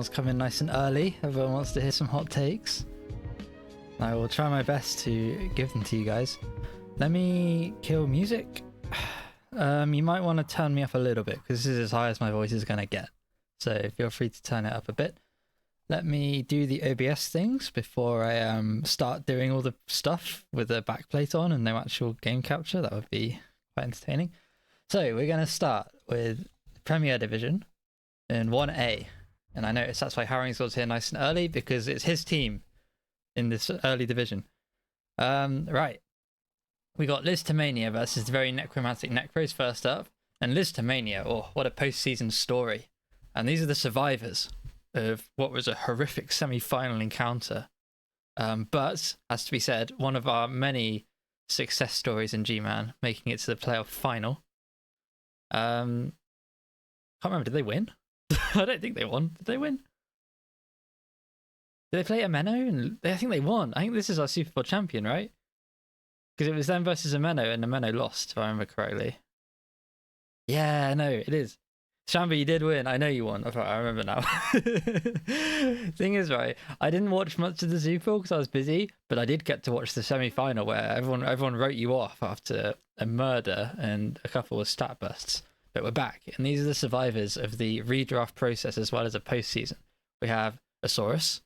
everyone's coming nice and early. Everyone wants to hear some hot takes. I will try my best to give them to you guys. Let me kill music. You might want to turn me up a little bit because this is as high as my voice is going to get. So feel free to turn it up a bit. Let me do the OBS things before I start doing all the stuff with the backplate on and no actual game capture. That would be quite entertaining. So we're going to start with Premier Division in 1A. And I noticed that's why Harringsgold's here nice and early, because it's his team in this early division. Right. We got Listomania versus the very necromantic Necros first up. And Listomania, oh, what a postseason story. And these are the survivors of what was a horrific semi-final encounter. But, as to be said, one of our many success stories in Gman, making it to the playoff final. Can't remember, did they win? I don't think they won. Did they win? Did they play Ameno? And I think they won. I think this is our Super Bowl champion, right? Because it was them versus Ameno, and Ameno lost, if I remember correctly. Yeah, no, it is. Shamba, you did win. I know you won. I remember now. Thing is, right, I didn't watch much of the Super Bowl because I was busy, but I did get to watch the semi-final where everyone wrote you off after a murder and a couple of stat busts. But we're back, and these are the survivors of the redraft process as well as a postseason. We have Asaurus,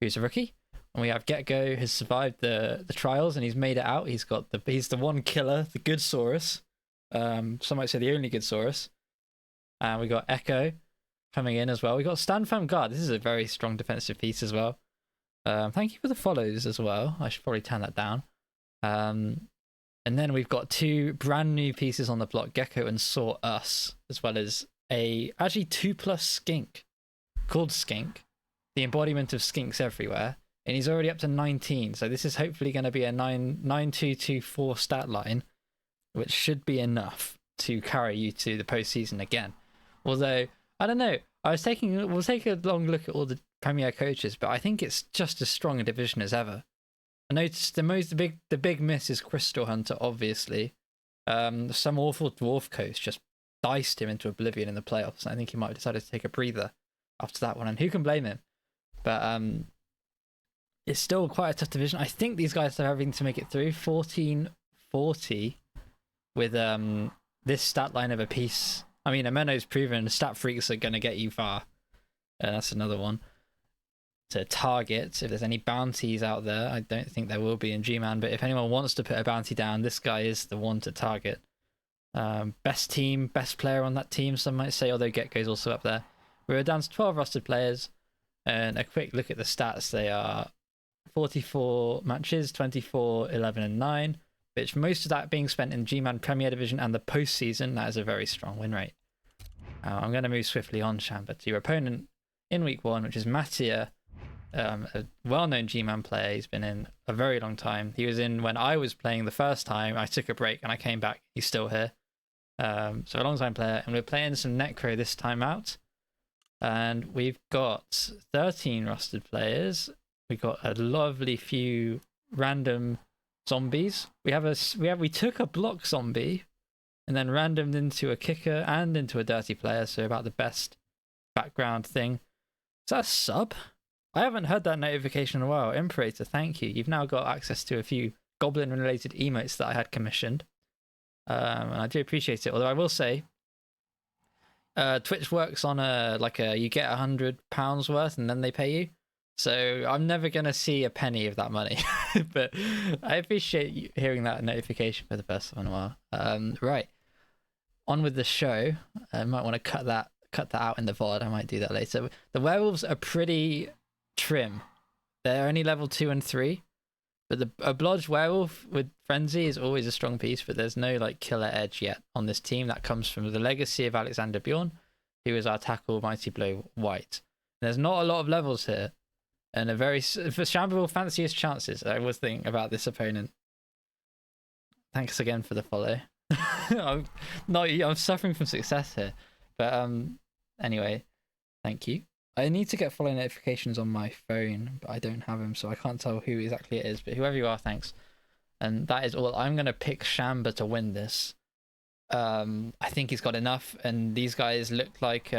who's a rookie, and we have Get-Go, who's survived the trials and he's made it out. He's the one killer, the good Saurus. Some might say the only good Saurus. And we got Echo coming in as well. We got Stand Firm Guard. This is a very strong defensive piece as well. Thank you for the follows as well. I should probably turn that down. And then we've got two brand new pieces on the block, Gecko and Saw Us, as well as actually 2+ Skink called Skink, the embodiment of skinks everywhere. And he's already up to 19. So this is hopefully going to be a 9-2-2-4 stat line, which should be enough to carry you to the postseason again. Although, I don't know, we'll take a long look at all the Premier coaches, but I think it's just as strong a division as ever. I noticed the big miss is Crystal Hunter, obviously. Some awful dwarf coach just diced him into oblivion in the playoffs. And I think he might have decided to take a breather after that one, and who can blame him? But it's still quite a tough division. I think these guys have everything to make it through. 14-40 with this stat line of a piece. I mean, Ameno's proven stat freaks are going to get you far. That's another one to target. If there's any bounties out there, I don't think there will be in G-Man, but if anyone wants to put a bounty down, this guy is the one to target. Best team, best player on that team, some might say, although Get-Go's also up there. We're down to 12 rostered players, and a quick look at the stats. They are 44 matches, 24, 11, and 9, which most of that being spent in G-Man Premier Division and the postseason. That is a very strong win rate. I'm going to move swiftly on, Shamba, to your opponent in week 1, which is Mattia, a well-known G-Man player. He's been in a very long time. He was in when I was playing the first time. I took a break and I came back. He's still here. So a long-time player, and we're playing some Necro this time out. And we've got 13 rostered players. We've got a lovely few random zombies. We took a block zombie and then randomed into a kicker and into a dirty player, so about the best background thing. Is that a sub? I haven't heard that notification in a while. Imperator, thank you. You've now got access to a few goblin related emotes that I had commissioned. And I do appreciate it. Although I will say, Twitch works on you get £100 worth and then they pay you. So I'm never going to see a penny of that money. But I appreciate you hearing that notification for the first time in a while. Right. On with the show. I might want to cut that out in the VOD. I might do that later. The werewolves are pretty trim. They're only level 2 and 3. But a Blodge werewolf with Frenzy is always a strong piece, but there's no killer edge yet on this team. That comes from the legacy of Alexander Bjorn, who is our tackle Mighty Blow White. And there's not a lot of levels here. And for Shamba will fancy his chances, I was thinking about this opponent. Thanks again for the follow. I'm suffering from success here. But anyway, thank you. I need to get follow notifications on my phone, but I don't have them, so I can't tell who exactly it is. But whoever you are, thanks. And that is all. I'm going to pick Shamba to win this. I think he's got enough, and these guys look like...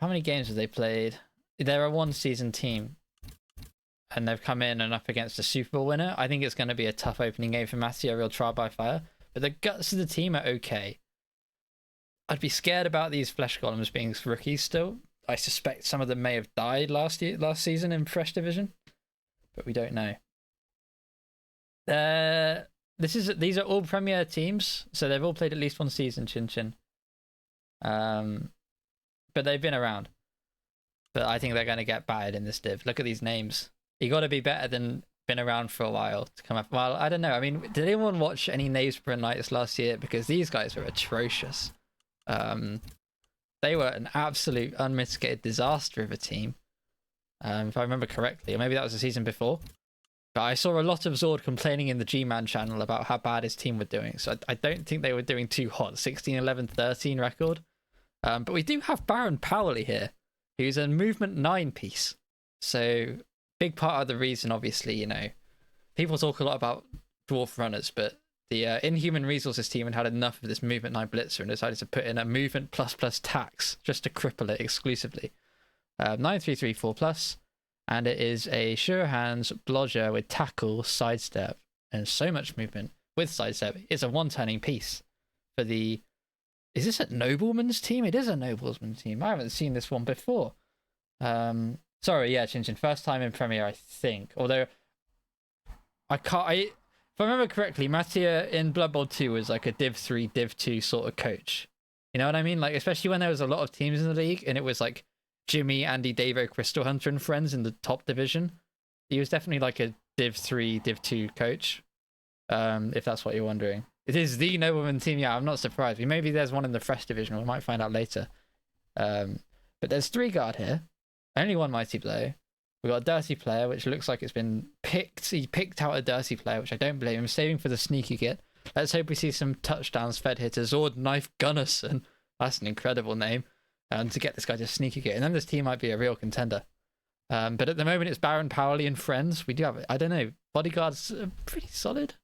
How many games have they played? They're a one-season team, and they've come in and up against a Super Bowl winner. I think it's going to be a tough opening game for Matty, a real trial by fire. But the guts of the team are okay. I'd be scared about these flesh golems being rookies still. I suspect some of them may have died last season in Fresh Division, but we don't know. These are all Premier teams, so they've all played at least one season. Chin Chin. But they've been around. But I think they're going to get battered in this div. Look at these names. You got to be better than been around for a while to come up. Well, I don't know. I mean, did anyone watch any Naysborough Knights last year? Because these guys were atrocious. They were an absolute unmitigated disaster of a team, if I remember correctly. Or maybe that was the season before. But I saw a lot of Zord complaining in the Gman channel about how bad his team were doing. So I don't think they were doing too hot. 16, 11, 13 record. But we do have Baron Powley here, who's a movement 9 piece. So big part of the reason, obviously, you know, people talk a lot about dwarf runners, but the Inhuman Resources team had enough of this movement 9 blitzer and decided to put in a movement plus tax just to cripple it exclusively. 9334 plus, and it is a sure hands blodger with tackle, sidestep, and so much movement with sidestep. It's a one-turning piece for the... Is this a nobleman's team? It is a nobleman's team. I haven't seen this one before. Sorry, yeah, Chin Chin. First time in Premier, I think. Although, if I remember correctly, Mattia in Blood Bowl 2 was like a Div 3, Div 2 sort of coach. You know what I mean? Like, especially when there was a lot of teams in the league, and it was like Jimmy, Andy, Davo, Crystal Hunter, and friends in the top division. He was definitely like a Div 3, Div 2 coach, if that's what you're wondering. It is the nobleman team. Yeah, I'm not surprised. Maybe there's one in the Fresh division. We might find out later. But there's 3 guard here. Only 1 mighty blow. We've got a dirty player, which looks like it's been picked. He picked out a dirty player, which I don't blame him. Saving for the sneaky git. Let's hope we see some touchdowns fed here to Zord Knife Gunnarsson. That's an incredible name. To get this guy to sneaky git. And then this team might be a real contender. But at the moment, it's Baron Powley and friends. We do have, I don't know, bodyguards are pretty solid.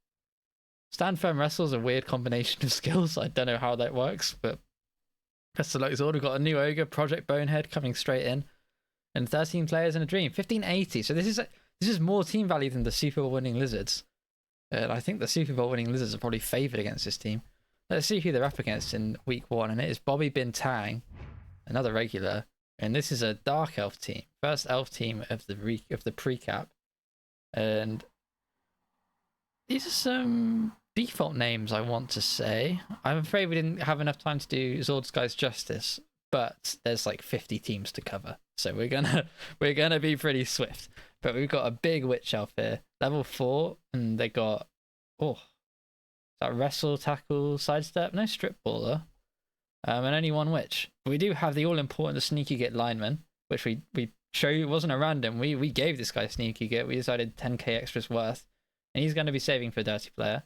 Stand firm wrestle's a weird combination of skills. I don't know how that works, but best of luck, Zord. We've got a new ogre, Project Bonehead, coming straight in, and 13 players in a dream. 1580. So this is more team value than the Super Bowl winning Lizards. I think the Super Bowl winning Lizards are probably favoured against this team. Let's see who they're up against in week 1, and it is Bobby Bintang, another regular, and this is a Dark Elf team, first Elf team of the precap, and these are some default names I want to say. I'm afraid we didn't have enough time to do Zord's guys justice, but there's like 50 teams to cover, so we're gonna be pretty swift. But we've got a big witch elf here, level 4, and they got that wrestle, tackle, sidestep, no strip baller, and only 1 witch. We do have the all important sneaky git lineman, which we show you wasn't a random. We gave this guy sneaky git. We decided 10k extras worth, and he's going to be saving for a dirty player.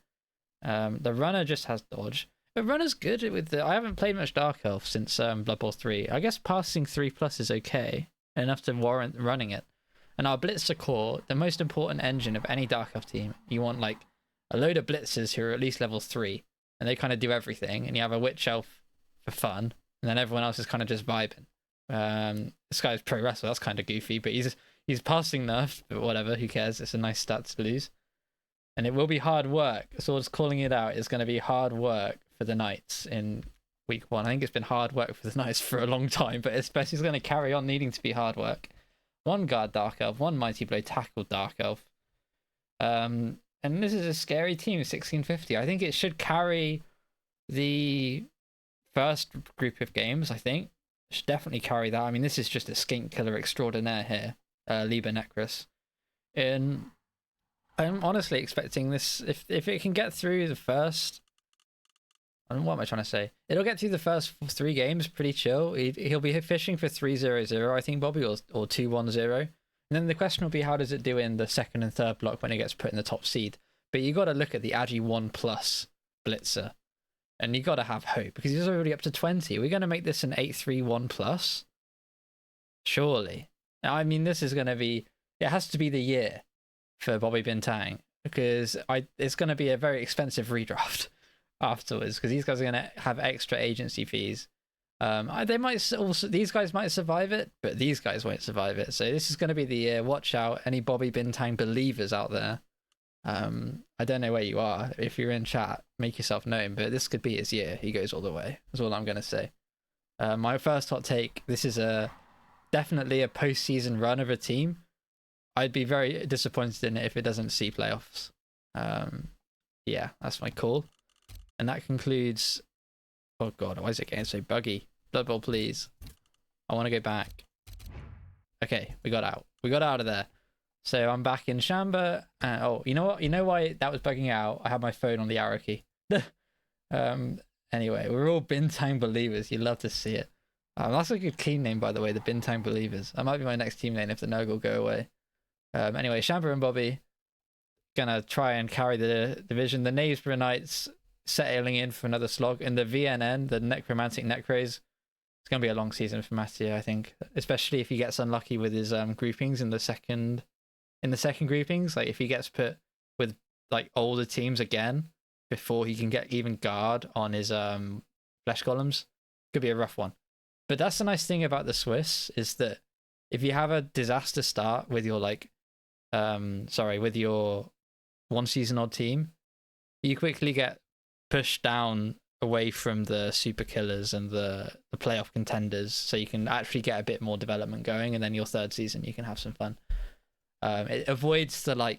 The runner just has dodge. The runner's good with the... I haven't played much Dark Elf since Blood Bowl 3. I guess passing 3+ is okay, enough to warrant running it. And our Blitzer core, the most important engine of any Dark Elf team, you want like a load of Blitzers who are at least level 3, and they kind of do everything, and you have a Witch Elf for fun, and then everyone else is kind of just vibing. This guy's pro wrestler, that's kind of goofy, but he's passing nerfed, but whatever, who cares? It's a nice stat to lose. And it will be hard work. Sword's calling it out. It's going to be hard work for the Knights in week 1. I think it's been hard work for the Knights for a long time, but especially it's going to carry on needing to be hard work. 1 guard Dark Elf, 1 mighty blow tackle Dark Elf. And this is a scary team, 1650. I think it should carry the first group of games, I think. It should definitely carry that. I mean, this is just a skink killer extraordinaire here, Liber Necros. And I'm honestly expecting this, if it can get through the first... what am I trying to say? It'll get through the first 3 games pretty chill. He'll be fishing for 3-0-0, I think, Bobby, or 2-1-0. And then the question will be, how does it do in the second and third block when it gets put in the top seed? But you got to look at the Agi 1+ Blitzer. And you got to have hope, because he's already up to 20. We're going to make this an 8-3-1+? Surely. Now, I mean, this is going to be... It has to be the year for Bobby Bintang, because it's going to be a very expensive redraft afterwards, because these guys are going to have extra agency fees. They might also, these guys might survive it, but these guys won't survive it. So this is going to be the year. Watch out, any Bobby Bintang believers out there. I don't know where you are. If you're in chat, make yourself known. But this could be his year. He goes all the way. That's all I'm going to say. My first hot take. This is definitely a postseason run of a team. I'd be very disappointed in it if it doesn't see playoffs. Yeah, that's my call. And that concludes. Oh god, why is it getting so buggy? Blood Bowl, please. I want to go back. Okay, we got out. We got out of there. So I'm back in Shamba. Oh, you know what? You know why that was bugging out? I had my phone on the arrow key. Anyway, we're all Bintang believers. You love to see it. That's a good team name, by the way, the Bintang believers. That might be my next team name if the Nurgle go away. Anyway, Shamba and Bobby gonna try and carry the division. The Knavesborough Knights settling in for another slog. And the VNN, the Necromantic Necros, it's gonna be a long season for Mattia, I think. Especially if he gets unlucky with his groupings in the second groupings. Like if he gets put with like older teams again before he can get even guard on his flesh golems, could be a rough one. But that's the nice thing about the Swiss, is that if you have a disaster start with your with your one season odd team, you quickly get pushed down away from the super killers and the playoff contenders, so you can actually get a bit more development going, and then your third season you can have some fun. It avoids the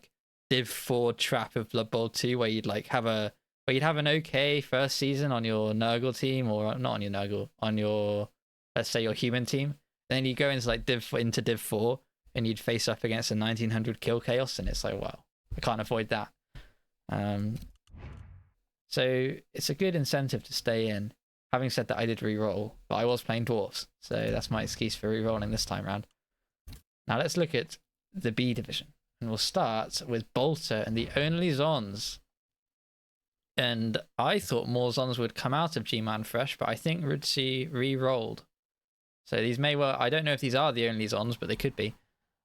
Div 4 trap of Blood Bowl 2 where you'd have an okay first season on your Nurgle team, or not on your Nurgle, on your, let's say, your human team. Then you go into Div 4 and you'd face up against a 1900 kill chaos, and it's like, wow, I can't avoid that. So it's a good incentive to stay in. Having said that, I did re-roll, but I was playing dwarves, so that's my excuse for re-rolling this time round. Now let's look at the B division, and we'll start with Bolter and the only Zons. And I thought more Zons would come out of Gman Fresh, but I think Rudsi re-rolled. So these may well, I don't know if these are the only Zons, but they could be.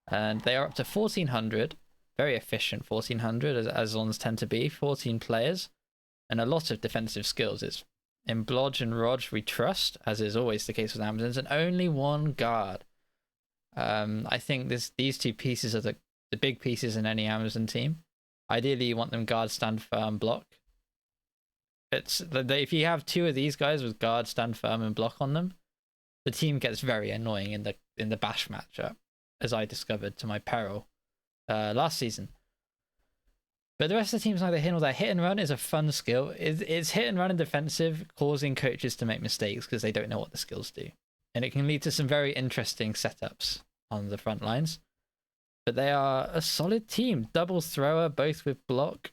And they are up to 1400, very efficient 1400, as Zons tend to be, 14 players, and a lot of defensive skills. It's in Blodge and Rodge we trust, as is always the case with Amazons, and only one guard. I think these two pieces are the big pieces in any Amazon team. Ideally, you want them guard, stand firm, block. If you have two of these guys with guard, stand firm, and block on them, the team gets very annoying in the bash matchup, as I discovered to my peril last season. But the rest of the team's neither here nor there. Hit and run is a fun skill. It's hit and run and defensive, causing coaches to make mistakes because they don't know what the skills do. And it can lead to some very interesting setups on the front lines. But they are a solid team. Double thrower, both with block.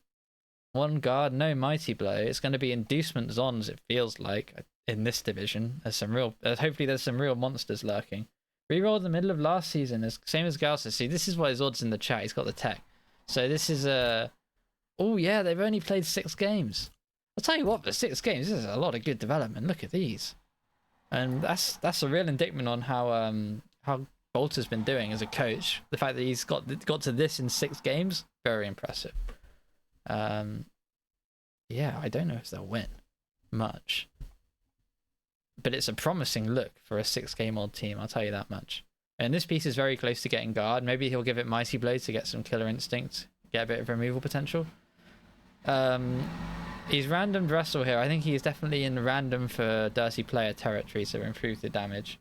One guard, no mighty blow. It's going to be inducement Zons, it feels like, in this division. Hopefully there's some real monsters lurking. Reroll the middle of last season, same as Galsa. See, this is why his odds in the chat. He's got the tech. So this is oh yeah, they've only played 6 games. I'll tell you what, for 6 games, this is a lot of good development. Look at these. And that's a real indictment on how Bolter's been doing as a coach. The fact that he's got to this in 6 games, very impressive. Yeah, I don't know if they'll win much, but it's a promising look for a 6-game-old team, I'll tell you that much. And this piece is very close to getting guard. Maybe he'll give it Mighty Blow to get some killer instinct, get a bit of removal potential. He's randomed Wrestle here. I think he's definitely in random for dirty player territory, so improve the damage.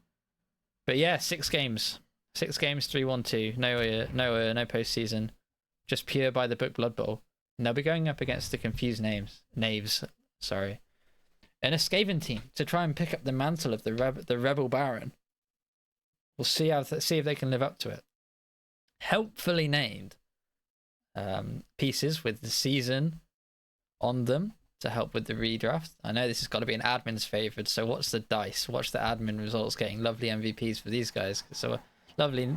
But yeah, 6 games. 6 games, 3-1-2. No postseason. Just pure by the book Blood Bowl. And they'll be going up against the confused Knaves, sorry. And a Skaven team to try and pick up the mantle of the Rebbl Baron. We'll see if they can live up to it. Helpfully named pieces with the season on them to help with the redraft. I know this has got to be an admin's favourite, so watch the dice. Watch the admin results getting lovely MVPs for these guys. So a lovely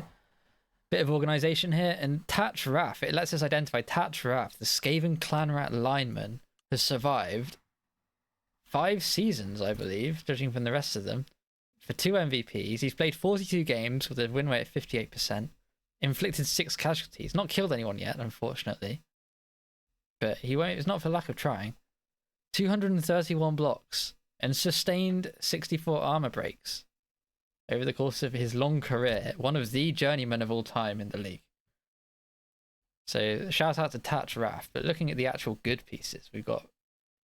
bit of organisation here. And Tatch Raff, it lets us identify Tatch Raff, the Skaven Clan Rat lineman, has survived 5 seasons, I believe, judging from the rest of them, for 2 MVPs. He's played 42 games with a win rate of 58%, inflicted 6 casualties, not killed anyone yet, unfortunately. But he won't. It's not for lack of trying. 231 blocks and sustained 64 armor breaks over the course of his long career. One of the journeymen of all time in the league. So shout out to Tatch Wrath. But looking at the actual good pieces, we've got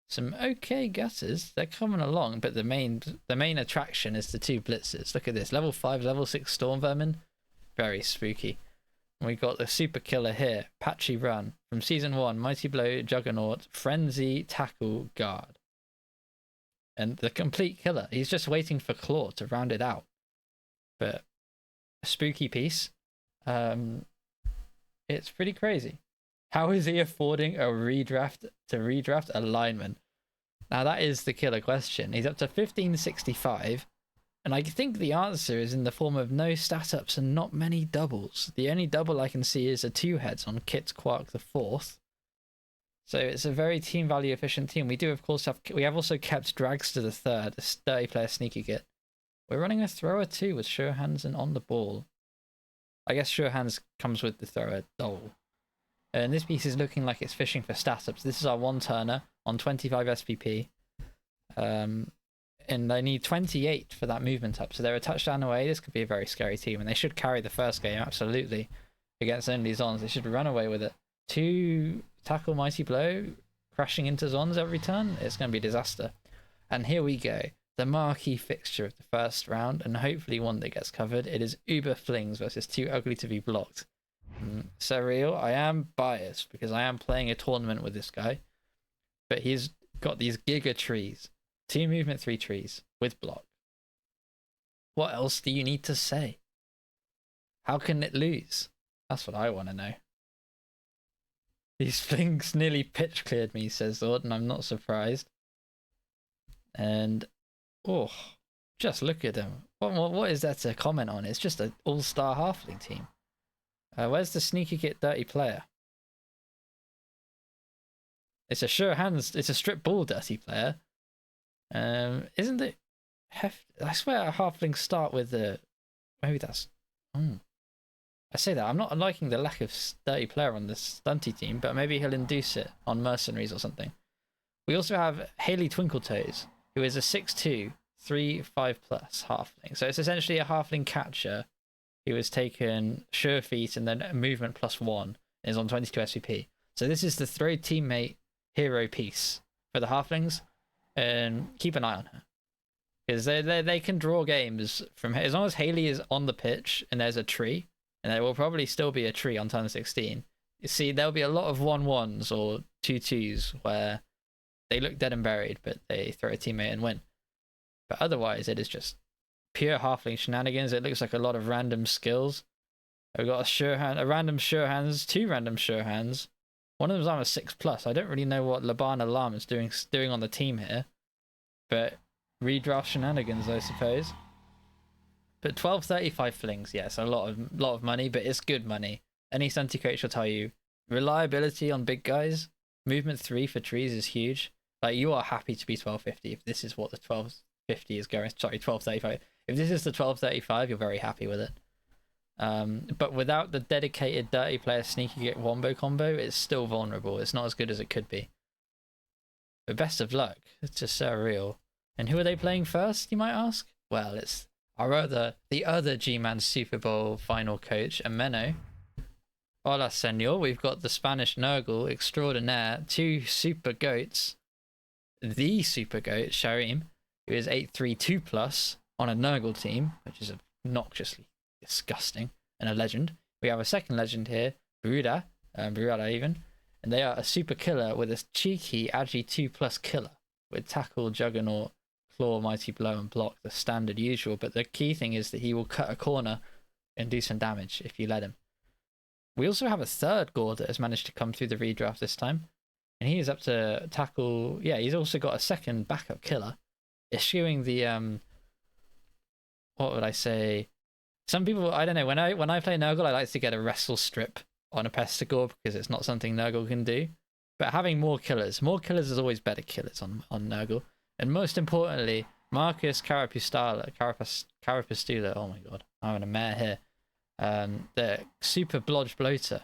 some okay gutters. They're coming along, but the main attraction is the 2 blitzers. Look at this, level 5, level 6 Storm Vermin. Very spooky. And we got the super killer here, Patchy Run from season 1, Mighty Blow, Juggernaut, Frenzy, Tackle, Guard. And the complete killer. He's just waiting for Claw to round it out. But a spooky piece. It's pretty crazy. How is he affording a redraft a lineman? Now that is the killer question. He's up to 1565, and I think the answer is in the form of no stat ups and not many doubles. The only double I can see is a 2 heads on Kit Quark the 4th. So it's a very team value efficient team. We do of course have also kept Dragster the 3rd, a 30 player sneaky git. We're running a thrower too with sure hands and on the ball. I guess sure hands comes with the thrower double. And this piece is looking like it's fishing for stat ups. This is our 1-turner on 25 SPP. And they need 28 for that movement up. So they're a touchdown away. This could be a very scary team. And they should carry the first game, absolutely. Against only Zons. They should run away with it. 2 tackle Mighty Blow, crashing into Zons every turn. It's going to be a disaster. And here we go. The marquee fixture of the first round. And hopefully one that gets covered. It is Uber Flings versus Too Ugly to be Blocked. Surreal. I am biased because I am playing a tournament with this guy, but he's got these giga trees, 2 movement 3 trees with block. What else do you need to say? How can it lose? That's what I want to know. These things nearly pitch cleared me, says Zord, and I'm not surprised. And oh, just look at them. What is there to comment on? It's just an all-star halfling team. Where's the sneaky git dirty player? It's a sure hands. It's a strip ball dirty player. Isn't it? I swear halflings start with the. Maybe that's. I say that I'm not liking the lack of dirty player on this stunty team, but maybe he'll induce it on mercenaries or something. We also have Haley Twinkletoes, who is a 6'2", 3/5+ halfling. So it's essentially a halfling catcher. He was taken sure feet and then movement +1 is on 22 SVP. So this is the throw teammate hero piece for the halflings, and keep an eye on her because they can draw games from as long as Haley is on the pitch and there's a tree, and there will probably still be a tree on turn 16. You see, there'll be a lot of 1/1s or 2/2s where they look dead and buried, but they throw a teammate and win. But otherwise, it is just pure halfling shenanigans. It looks like a lot of random skills. We've got a random sure hands, 2 random sure hands. One of them's armor 6+. I don't really know what Labana Lam is doing on the team here, but redraft shenanigans, I suppose. But 1235 flings, yes, a lot of money, but it's good money. Any Stunty coach will tell you, reliability on big guys, movement 3 for trees is huge. Like, you are happy to be 1250 if this is what the 1250 is going. Sorry, 1235. If this is the 1235, you're very happy with it. But without the dedicated dirty player sneaky get wombo combo, it's still vulnerable. It's not as good as it could be. But best of luck. It's just surreal. And who are they playing first, you might ask? Well, it's the other Gman Super Bowl final coach, Ameno. Hola, senor. We've got the Spanish Nurgle extraordinaire, 2 super goats. The super goat, Sharim, who is 832+ on a Nurgle team, which is obnoxiously disgusting, and a legend. We have a second legend here, Bruda even, and they are a super killer with a cheeky Agi 2+ killer with tackle, juggernaut, claw, mighty blow, and block, the standard usual. But the key thing is that he will cut a corner and do some damage if you let him. We also have a third Gore that has managed to come through the redraft this time, and he is up to tackle. Yeah, he's also got a second backup killer, eschewing the what would I say? Some people, I don't know, when I play Nurgle, I like to get a wrestle strip on a Pestigore because it's not something Nurgle can do. But having more killers is always better killers on Nurgle. And most importantly, Marcus Carapistula, oh my god, I'm in a mare here. The super blodge bloater,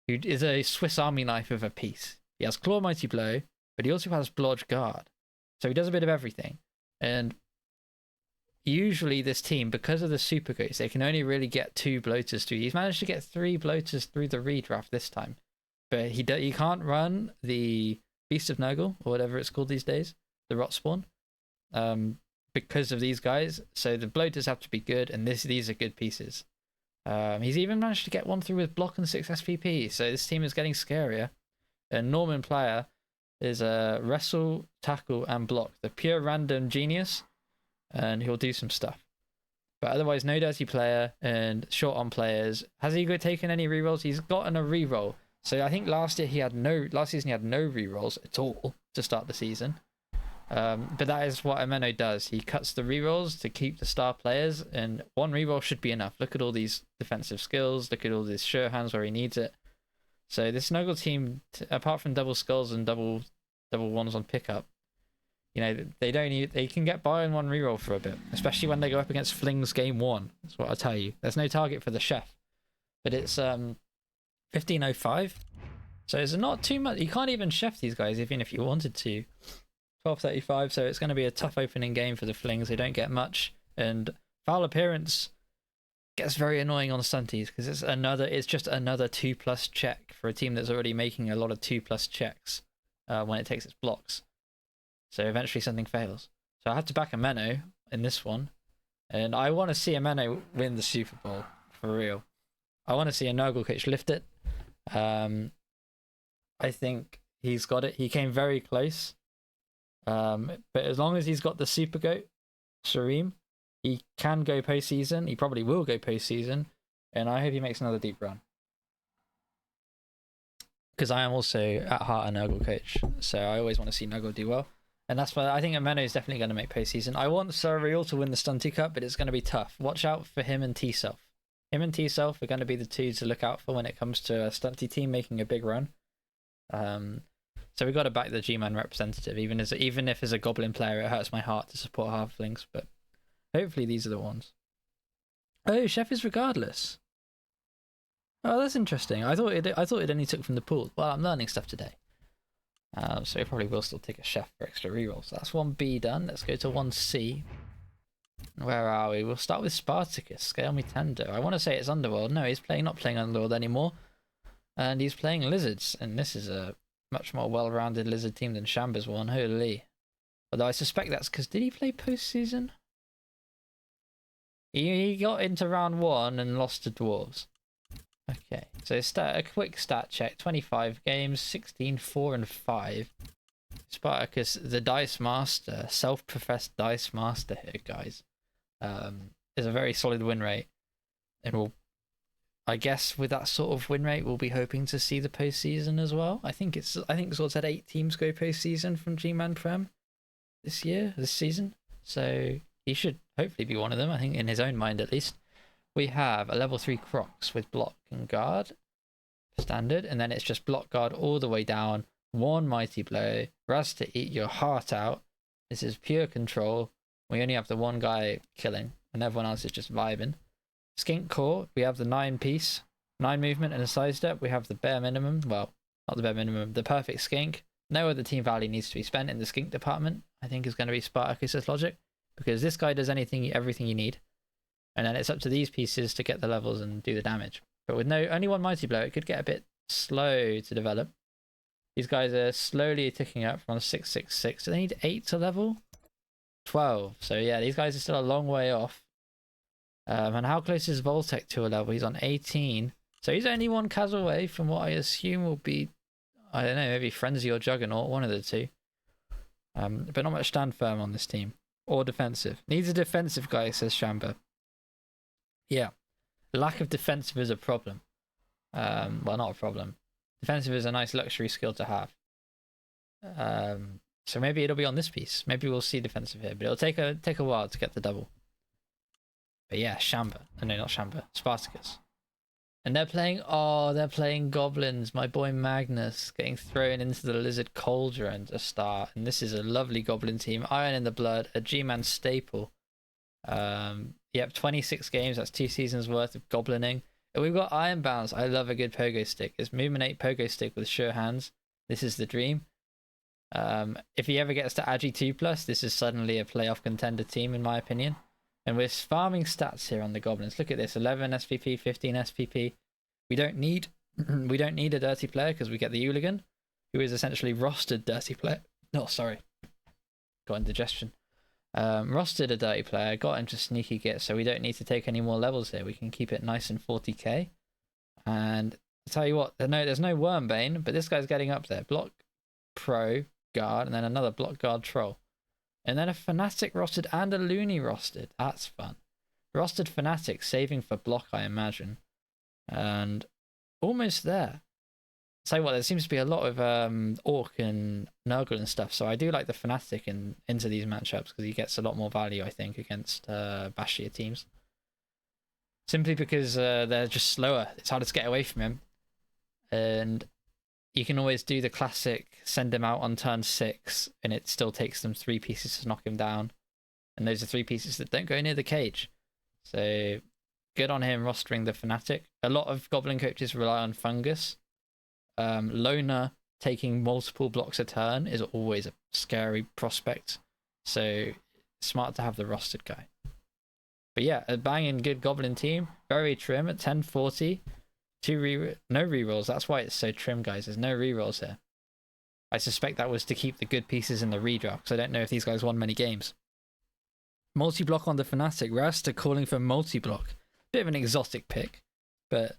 who is a Swiss Army knife of a piece. He has claw mighty blow, but he also has blodge guard. So he does a bit of everything. And usually this team, because of the super goats, they can only really get 2 bloaters through. He's managed to get 3 bloaters through the redraft this time, but he can't run the Beast of Nurgle or whatever it's called these days, the Rot Spawn, because of these guys. So the bloaters have to be good, and these are good pieces. He's even managed to get 1 through with block and 6 SPP. So this team is getting scarier. And Norman player is a wrestle, tackle, and block. The pure random genius, and he'll do some stuff. But otherwise, no dirty player and short on players. Has he taken any rerolls? He's gotten a reroll. So I think last season he had no rerolls at all to start the season. But that is what Ameno does. He cuts the rerolls to keep the star players, and 1 reroll should be enough. Look at all these defensive skills. Look at all these sure hands where he needs it. So this Nurgle team, apart from double skulls and double ones on pickup, you know, they can get by on 1 reroll for a bit, especially when they go up against Flings game 1. That's what I tell you. There's no target for the chef, but it's 1505, so it's not too much. You can't even chef these guys even if you wanted to. 1235, so it's going to be a tough opening game for the Flings. They don't get much, and foul appearance gets very annoying on stunties because it's just another 2+ check for a team that's already making a lot of 2+ checks when it takes its blocks. So eventually something fails. So I had to back Ameno in this one, and I want to see Ameno win the Super Bowl for real. I want to see a Nurgle coach lift it. I think he's got it. He came very close. But as long as he's got the Super Goat, Shareem, he can go postseason. He probably will go postseason, and I hope he makes another deep run. Because I am also at heart a Nurgle coach, so I always want to see Nurgle do well. And that's why I think Ameno is definitely going to make postseason. I want Surreal to win the Stunty Cup, but it's going to be tough. Watch out for him and T-Self. Him and T-Self are going to be the 2 to look out for when it comes to a Stunty team making a big run. So we got to back the Gman representative, even if as a Goblin player, it hurts my heart to support Halflings, but hopefully these are the ones. Oh, Chef is regardless. Oh, that's interesting. I thought it only took from the pool. Well, I'm learning stuff today. So we probably will still take a Chef for extra rerolls. So that's 1B done. Let's go to 1C. Where are we? We'll start with Spartacus. Scale me tender. I want to say it's Underworld. No, he's not playing Underworld anymore. And he's playing Lizards. And this is a much more well-rounded Lizard team than Shamba's one. Holy. Although I suspect that's because... Did he play postseason? He got into round 1 and lost to Dwarves. Okay, so a quick stat check. 25 games, 16, 4, and 5. Spartacus, the Dice Master, self-professed Dice Master here, guys, is a very solid win rate. And I guess with that sort of win rate, we'll be hoping to see the postseason as well. I think Zord said 8 teams go postseason from Gman Prem this season. So he should hopefully be one of them, I think, in his own mind at least. We have a level 3 Crocs with block and guard standard, and then it's just block guard all the way down. 1 mighty blow, Raz to eat your heart out. This is pure control. We only have the 1 guy killing, and everyone else is just vibing. Skink core, we have the 9-piece, 9 movement and a side step. We have the bare minimum, well, not the bare minimum, the perfect skink. No other team value needs to be spent in the skink department. I think is going to be Spartacus' logic, because this guy does everything you need. And then it's up to these pieces to get the levels and do the damage. But with only 1 mighty blow, it could get a bit slow to develop. These guys are slowly ticking up from 666. Do they need 8 to level? 12. So yeah, these guys are still a long way off. And how close is Voltec to a level? He's on 18. So he's only 1 Kaz away from what I assume will be, I don't know, maybe Frenzy or Juggernaut, one of the 2. But not much stand firm on this team. Or defensive. Needs a defensive guy, says Shamba. Yeah, lack of defensive is a problem. Well, not a problem. Defensive is a nice luxury skill to have. So maybe it'll be on this piece. Maybe we'll see defensive here, but it'll take a while to get the double. But yeah, Shamba. No, not Shamba. Spartacus. And they're playing Goblins. My boy Magnus getting thrown into the Lizard Cauldron to start. And this is a lovely Goblin team. Iron in the blood, a G-Man staple. Yep, 26 games. That's 2 seasons worth of goblining. And we've got Iron Bounce. I love a good pogo stick. It's movement 8 pogo stick with sure hands. This is the dream. If he ever gets to Agi 2+, this is suddenly a playoff contender team, in my opinion. And we're farming stats here on the Goblins. Look at this: 11 SPP, 15 SPP. We don't need a dirty player because we get the Hooligan, who is essentially rostered dirty player. Oh, sorry, got indigestion. Rostered a dirty player, got into sneaky git, so we don't need to take any more levels here. We can keep it nice and 40k. And I'll tell you what, there's no Wormbane, but this guy's getting up there. Block, pro, guard, and then another block, guard, troll. And then a Fnatic rostered and a Looney rostered. That's fun. Rostered Fnatic, saving for block, I imagine. And almost there. Tell you what, there seems to be a lot of Orc and Nurgle and stuff, so I do like the Fnatic into these matchups because he gets a lot more value, I think, against Bashir teams. Simply because they're just slower. It's harder to get away from him. And you can always do the classic send him out on turn 6 and it still takes them 3 pieces to knock him down. And those are 3 pieces that don't go near the cage. So good on him rostering the Fnatic. A lot of Goblin coaches rely on Fungus. Loner taking multiple blocks a turn is always a scary prospect. So smart to have the rostered guy. But yeah, a banging good Goblin team. Very trim at 1040. No rerolls. That's why it's so trim, guys. There's no rerolls here. I suspect that was to keep the good pieces in the redraft, because I don't know if these guys won many games. Multi-block on the Fnatic. Rasta calling for multi-block. Bit of an exotic pick, but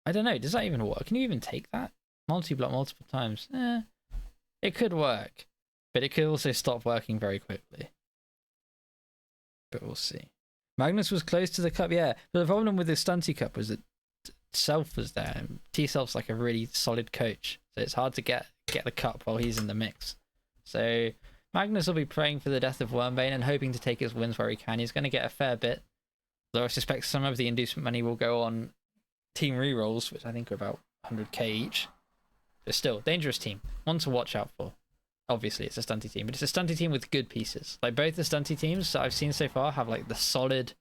I don't know. Does that even work? Can you even take that? Multi-block multiple times? It could work, but it could also stop working very quickly. But we'll see. Magnus was close to the cup, yeah. But the problem with the Stunty Cup was that Self was there. T-Self's like a really solid coach, so it's hard to get the cup while he's in the mix. So Magnus will be praying for the death of Wormbane and hoping to take his wins where he can. He's going to get a fair bit, though I suspect some of the inducement money will go on team rerolls, which I think are about 100k each. But still, dangerous team. One to watch out for. Obviously, it's a stunty team, but it's a stunty team with good pieces. Like, both the stunty teams that I've seen so far have like the solid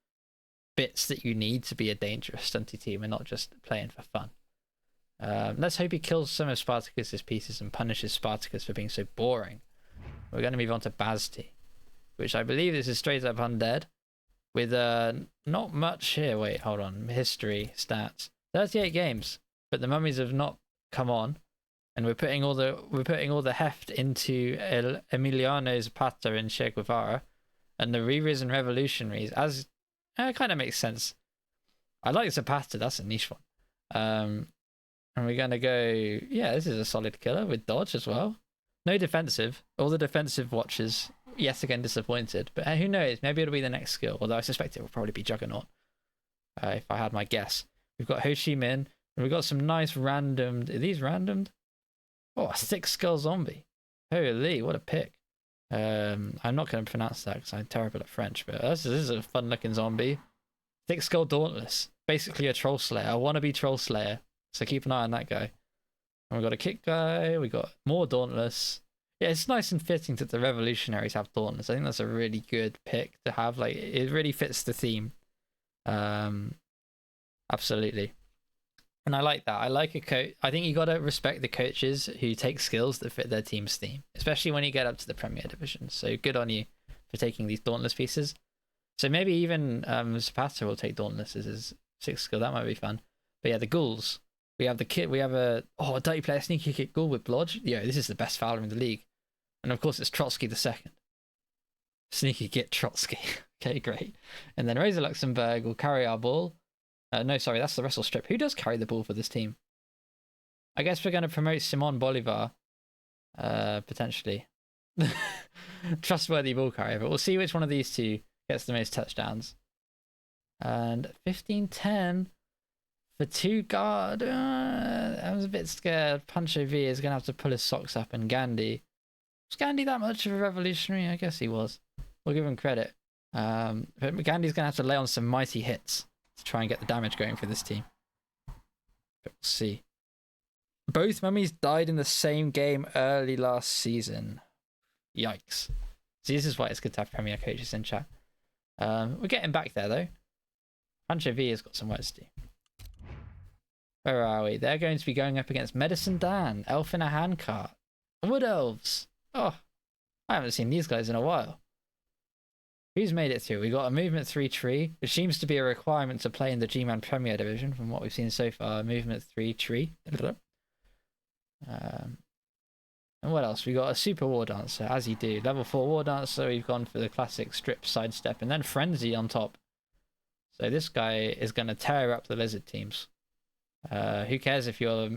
bits that you need to be a dangerous stunty team and not just playing for fun. Let's hope he kills some of Spartacus's pieces and punishes Spartacus for being so boring. We're going to move on to Basti, which I believe this is straight up undead with not much here. Wait, hold on. History, stats. 38 games, but the mummies have not come on. And we're putting all the heft into Emiliano Zapata and Che Guevara, and the re-risen revolutionaries. As it kind of makes sense. I like Zapata. That's a niche one. And we're gonna go. Yeah, this is a solid killer with dodge as well. No defensive. All the defensive watchers yet again disappointed. But who knows? Maybe it'll be the next skill. Although I suspect it will probably be Juggernaut. If I had my guess. We've got Ho Chi Minh. And we've got some nice randomed. Are these randomed? Oh, a 6 skull zombie. Holy, what a pick. I'm not going to pronounce that because I'm terrible at French, but this is a fun looking zombie. 6 skull dauntless. Basically a troll slayer. I want to be troll slayer. So keep an eye on that guy. And we've got a kick guy. We got more dauntless. Yeah, it's nice and fitting that the revolutionaries have dauntless. I think that's a really good pick to have. Like, it really fits the theme. Absolutely. And I like that. I like a coach. I think you got to respect the coaches who take skills that fit their team's theme, especially when you get up to the Premier Division. So good on you for taking these Dauntless pieces. So maybe even Zapata will take Dauntless as his 6th skill. That might be fun. But yeah, the ghouls. We have the kit. We have a dirty player sneaky kick ghoul with Blodge. Yeah, this is the best fouler in the league. And of course, it's Trotsky the second. Sneaky git Trotsky. Okay, great. And then Razor Luxembourg will carry our ball. No, sorry, that's the wrestle strip. Who does carry the ball for this team? I guess we're going to promote Simon Bolivar, potentially. Trustworthy ball carrier, but we'll see which one of these two gets the most touchdowns. And 15-10 for 2 guard. I was a bit scared. Pancho V is going to have to pull his socks up, and Gandhi. Was Gandhi that much of a revolutionary? I guess he was. We'll give him credit. But Gandhi's going to have to lay on some mighty hits to try and get the damage going for this team. But we'll see. Both mummies died in the same game early last season. Yikes. See, this is why it's good to have Premier coaches in chat. We're getting back there, though. Pancho V has got some work to do. Where are we? They're going to be going up against Medicine Dan, Elf in a Handcart. Wood Elves. Oh, I haven't seen these guys in a while. Who's made it through? We got a movement 3 tree, which seems to be a requirement to play in the Gman Premier Division from what we've seen so far. Movement 3 tree. And what else? We got a Super War Dancer, as you do. Level 4 War Dancer, we've gone for the classic strip sidestep, and then Frenzy on top. So this guy is going to tear up the Lizard teams. Who cares if you're...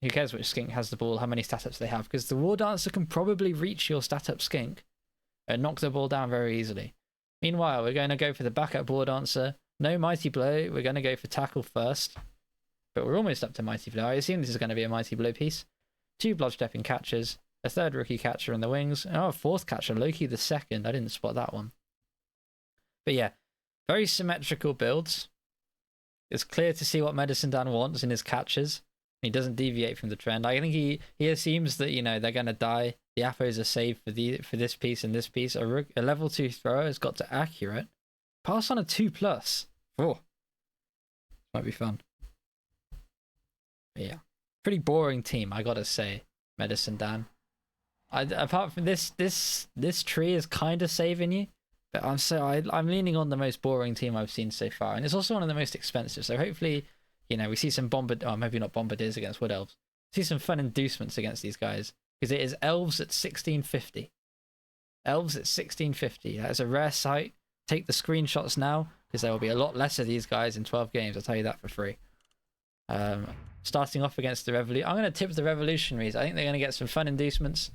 Who cares which skink has the ball, how many stat ups they have? Because the War Dancer can probably reach your stat up skink and knock the ball down very easily. Meanwhile, we're going to go for the backup War Dancer. No Mighty Blow. We're going to go for tackle first. But we're almost up to Mighty Blow. I assume this is going to be a Mighty Blow piece. 2 bloodstepping catchers. A 3rd rookie catcher in the wings. Oh, a 4th catcher. Loki the 2nd. I didn't spot that one. But yeah, very symmetrical builds. It's clear to see what Medicine Dan wants in his catchers. He doesn't deviate from the trend. I think he assumes that, you know, they're going to die. The Appos are saved for this piece and this piece. A level 2 thrower has got to accurate. Pass on a 2+. Oh, might be fun. But yeah, pretty boring team, I gotta say. Medicine Dan. Apart from this tree is kind of saving you, but I'm leaning on the most boring team I've seen so far, and it's also one of the most expensive. So hopefully, you know, we see some maybe not Bombardiers against Wood Elves. See some fun inducements against these guys. Because it is Elves at 1650. Elves at 1650. That is a rare sight. Take the screenshots now, because there will be a lot less of these guys in 12 games. I'll tell you that for free. Starting off against the Revolution. I'm going to tip the Revolutionaries. I think they're going to get some fun inducements.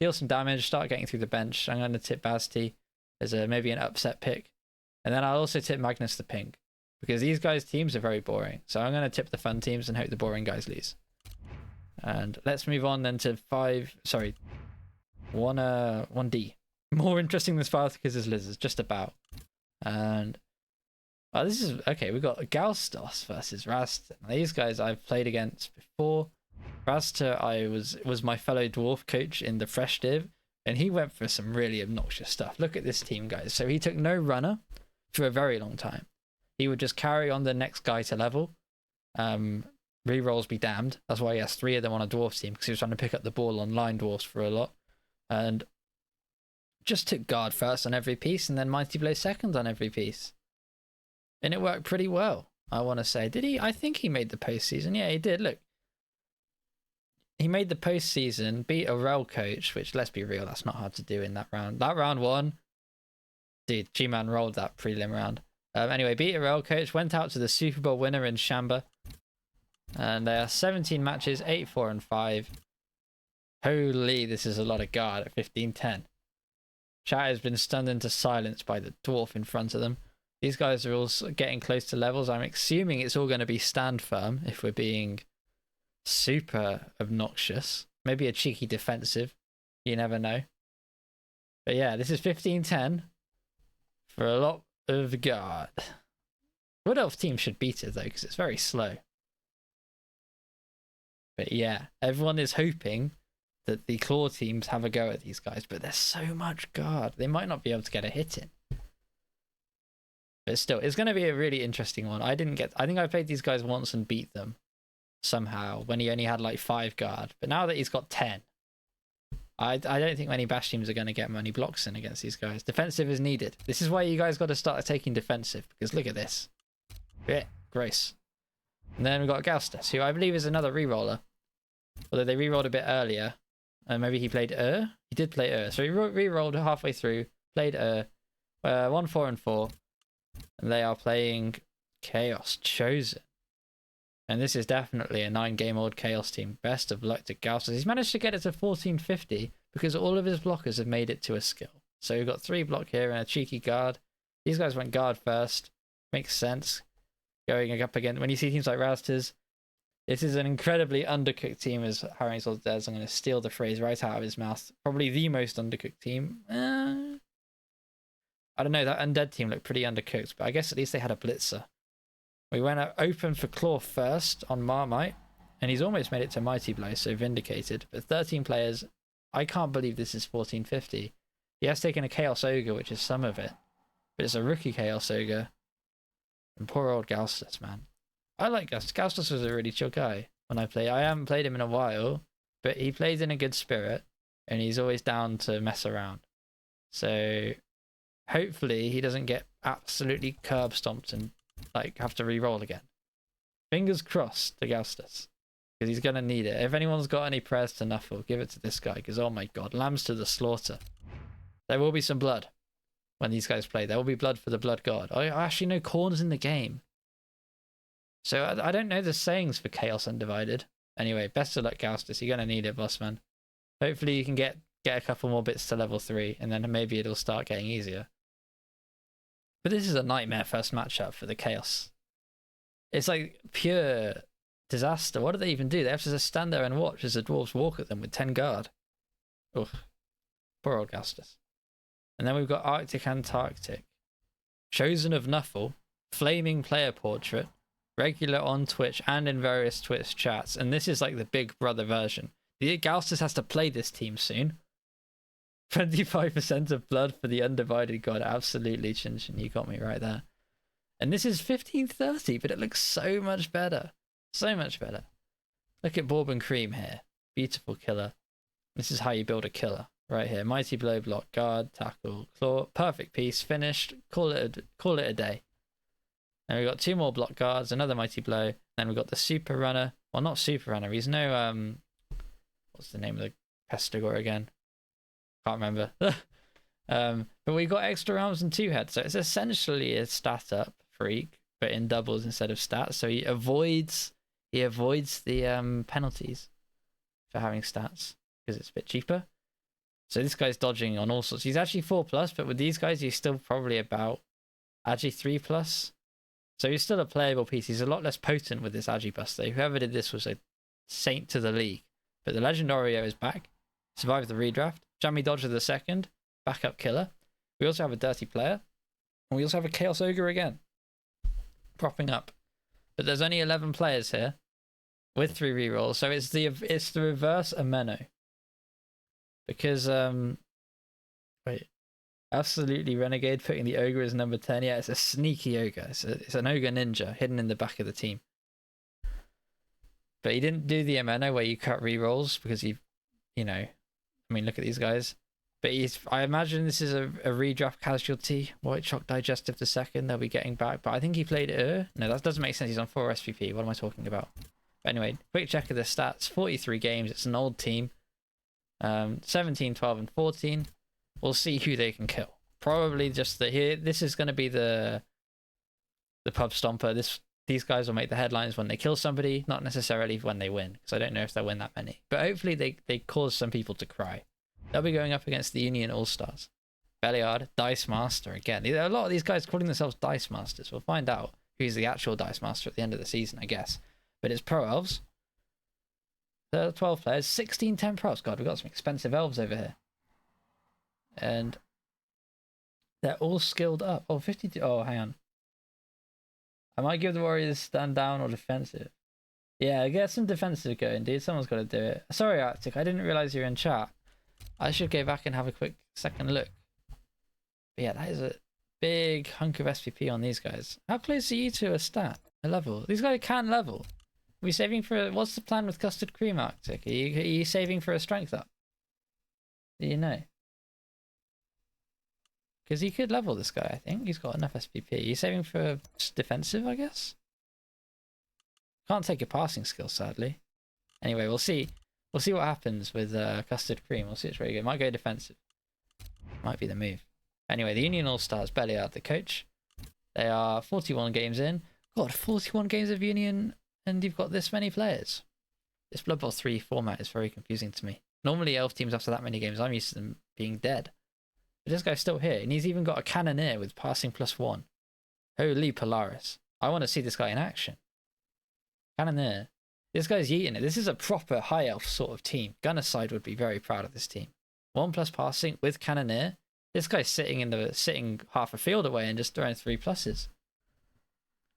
Deal some damage. Start getting through the bench. I'm going to tip Basti as maybe an upset pick. And then I'll also tip Magnus the Pink. Because these guys' teams are very boring. So I'm going to tip the fun teams and hope the boring guys lose. And let's move on then to 1D. More interesting than Spartacus's Lizards, just about. And this is okay. We got Galstos versus Rastor. These guys I've played against before. Rastor, was my fellow dwarf coach in the Fresh Div, and he went for some really obnoxious stuff. Look at this team, guys. So he took no runner for a very long time. He would just carry on the next guy to level. Rerolls be damned. That's why he has 3 of them on a dwarf team, because he was trying to pick up the ball on line dwarfs for a lot. And just took guard first on every piece, and then Mighty Blow second on every piece. And it worked pretty well, I want to say. Did he? I think he made the postseason. Yeah, he did. Look. He made the postseason, beat a Rebbl coach, which, let's be real, that's not hard to do in that round. That round 1, dude, Gman rolled that prelim round. Anyway, beat a Rebbl coach, went out to the Super Bowl winner in Shamba. And there are 17 matches, 8-4 and 5. Holy, this is a lot of guard at 15-10. Chat has been stunned into silence by the dwarf in front of them. These guys are all getting close to levels. I'm assuming it's all going to be stand firm if we're being super obnoxious. Maybe a cheeky defensive. You never know. But yeah, this is 15-10 for a lot of guard. Wood Elf team should beat it though, because it's very slow. But yeah, everyone is hoping that the claw teams have a go at these guys, but there's so much guard. They might not be able to get a hit in. But still, it's going to be a really interesting one. I think I played these guys once and beat them somehow when he only had like 5 guard. But now that he's got 10, I don't think many bash teams are going to get many blocks in against these guys. Defensive is needed. This is why you guys got to start taking defensive, because look at this. Yeah, gross. And then we've got Gaustas, who I believe is another reroller. Although they rerolled a bit earlier. Maybe he played He did play So he rerolled halfway through, played 1-4 and 4. And they are playing Chaos Chosen. And this is definitely a 9-game-old Chaos team. Best of luck to Gaustas. He's managed to get it to 1450 because all of his blockers have made it to a skill. So we've got 3 block here and a cheeky guard. These guys went guard first. Makes sense. Going up again, when you see teams like Rousters, this is an incredibly undercooked team, as Harry says. I'm going to steal the phrase right out of his mouth. Probably the most undercooked team. I don't know, that undead team looked pretty undercooked, but I guess at least they had a blitzer. We went open for Claw first on Marmite, and he's almost made it to Mighty Blow, so vindicated. But 13 players, I can't believe this is 1450. He has taken a Chaos Ogre, which is some of it, but it's a rookie Chaos Ogre. And poor old Gaustas, man. I like Gaustas. Gaustas was a really chill guy when I play. I haven't played him in a while, but he plays in a good spirit. and he's always down to mess around. So hopefully he doesn't get absolutely curb stomped and like have to re-roll again. Fingers crossed to Gaustus, because he's going to need it. If anyone's got any prayers to Nuffle, give it to this guy, because oh my god, lambs to the slaughter. There will be some blood when these guys play. There will be blood for the blood god. I actually know Khorne's in the game. So I don't know the sayings for Chaos Undivided. Anyway, best of luck, Gaustus. You're going to need it, boss man. Hopefully you can get a couple more bits to level 3, and then maybe it'll start getting easier. But this is a nightmare first matchup for the Chaos. It's like pure disaster. What do they even do? They have to just stand there and watch as the dwarves walk at them with 10 guard. Ugh. Poor old Gaustus. And then we've got Arctic Antarctic. Chosen of Nuffle. Flaming player portrait. Regular on Twitch and in various Twitch chats. And this is like the big brother version. The Gaustus has to play this team soon. 25% of blood for the undivided god. Absolutely, Chinchin. You got me right there. And this is 1530, but it looks so much better. So much better. Look at Bourbon Cream here. Beautiful killer. This is how you build a killer. Right here. Mighty Blow, block, guard, tackle, claw. Perfect piece. Finished. Call it a day. And we've got 2 more block guards. Another Mighty Blow. Then we've got the Super Runner. Well, not Super Runner. He's no... What's the name of the Pestigore again? Can't remember. But we got extra arms and 2 heads. So it's essentially a stat up freak, but in doubles instead of stats. So he avoids the penalties for having stats because it's a bit cheaper. So this guy's dodging on all sorts. He's actually 4+, but with these guys he's still probably about Agi 3+. So he's still a playable piece. He's a lot less potent with this Agi bust though. Whoever did this was a saint to the league. But the Legend Oreo is back. Survived the redraft. Jammy Dodger the second. Backup killer. We also have a dirty player. And we also have a Chaos Ogre again. Propping up. But there's only 11 players here. With 3 rerolls. So it's the reverse Ameno. Because, wait. Absolutely Renegade putting the Ogre as number 10. Yeah, it's a sneaky Ogre. It's an Ogre Ninja hidden in the back of the team. But he didn't do the Ameno where you cut rerolls because he, you know, I mean, look at these guys. But I imagine this is a redraft casualty. White Shock Digestive the second, they'll be getting back. But I think he played No, that doesn't make sense. He's on 4 SVP. What am I talking about? But anyway, quick check of the stats. 43 games. It's an old team. 17, 12, and 14. We'll see who they can kill. Probably just this is going to be the pub stomper. These guys will make the headlines when they kill somebody, not necessarily when they win, because I don't know if they'll win that many. But hopefully they cause some people to cry. They'll be going up against the Union All-Stars. Belliard, Dice Master again. A lot of these guys calling themselves Dice Masters. We'll find out who's the actual Dice Master at the end of the season, I guess. But it's Pro Elves. 12 players, 16, 10 pros. God, we've got some expensive elves over here. And they're all skilled up. Oh, 52. Oh, hang on. I might give the Warriors stand down or defensive. Yeah, get some defensive going, dude. Someone's got to do it. Sorry, Arctic. I didn't realize you were in chat. I should go back and have a quick second look. But yeah, that is a big hunk of SPP on these guys. How close are you to a level? These guys can level. Are we saving for... What's the plan with Custard Cream, Arctic? Are you saving for a strength up? Do you know? Because he could level this guy, I think. He's got enough SPP. He's saving for defensive, I guess? Can't take a passing skill, sadly. Anyway, we'll see. We'll see what happens with Custard Cream. We'll see it's very good. Might go defensive. Might be the move. Anyway, the Union All-Stars, Belliard, the coach. They are 41 games in. God, 41 games of Union, and you've got this many players. This Blood Bowl 3 format is very confusing to me. Normally, elf teams after that many games, I'm used to them being dead. But this guy's still here, and he's even got a Cannoneer with passing +1. Holy Polaris. I want to see this guy in action. Cannoneer. This guy's yeeting it. This is a proper high elf sort of team. Gunnerside would be very proud of this team. 1+ passing with Cannoneer. This guy's sitting half a field away and just throwing 3+.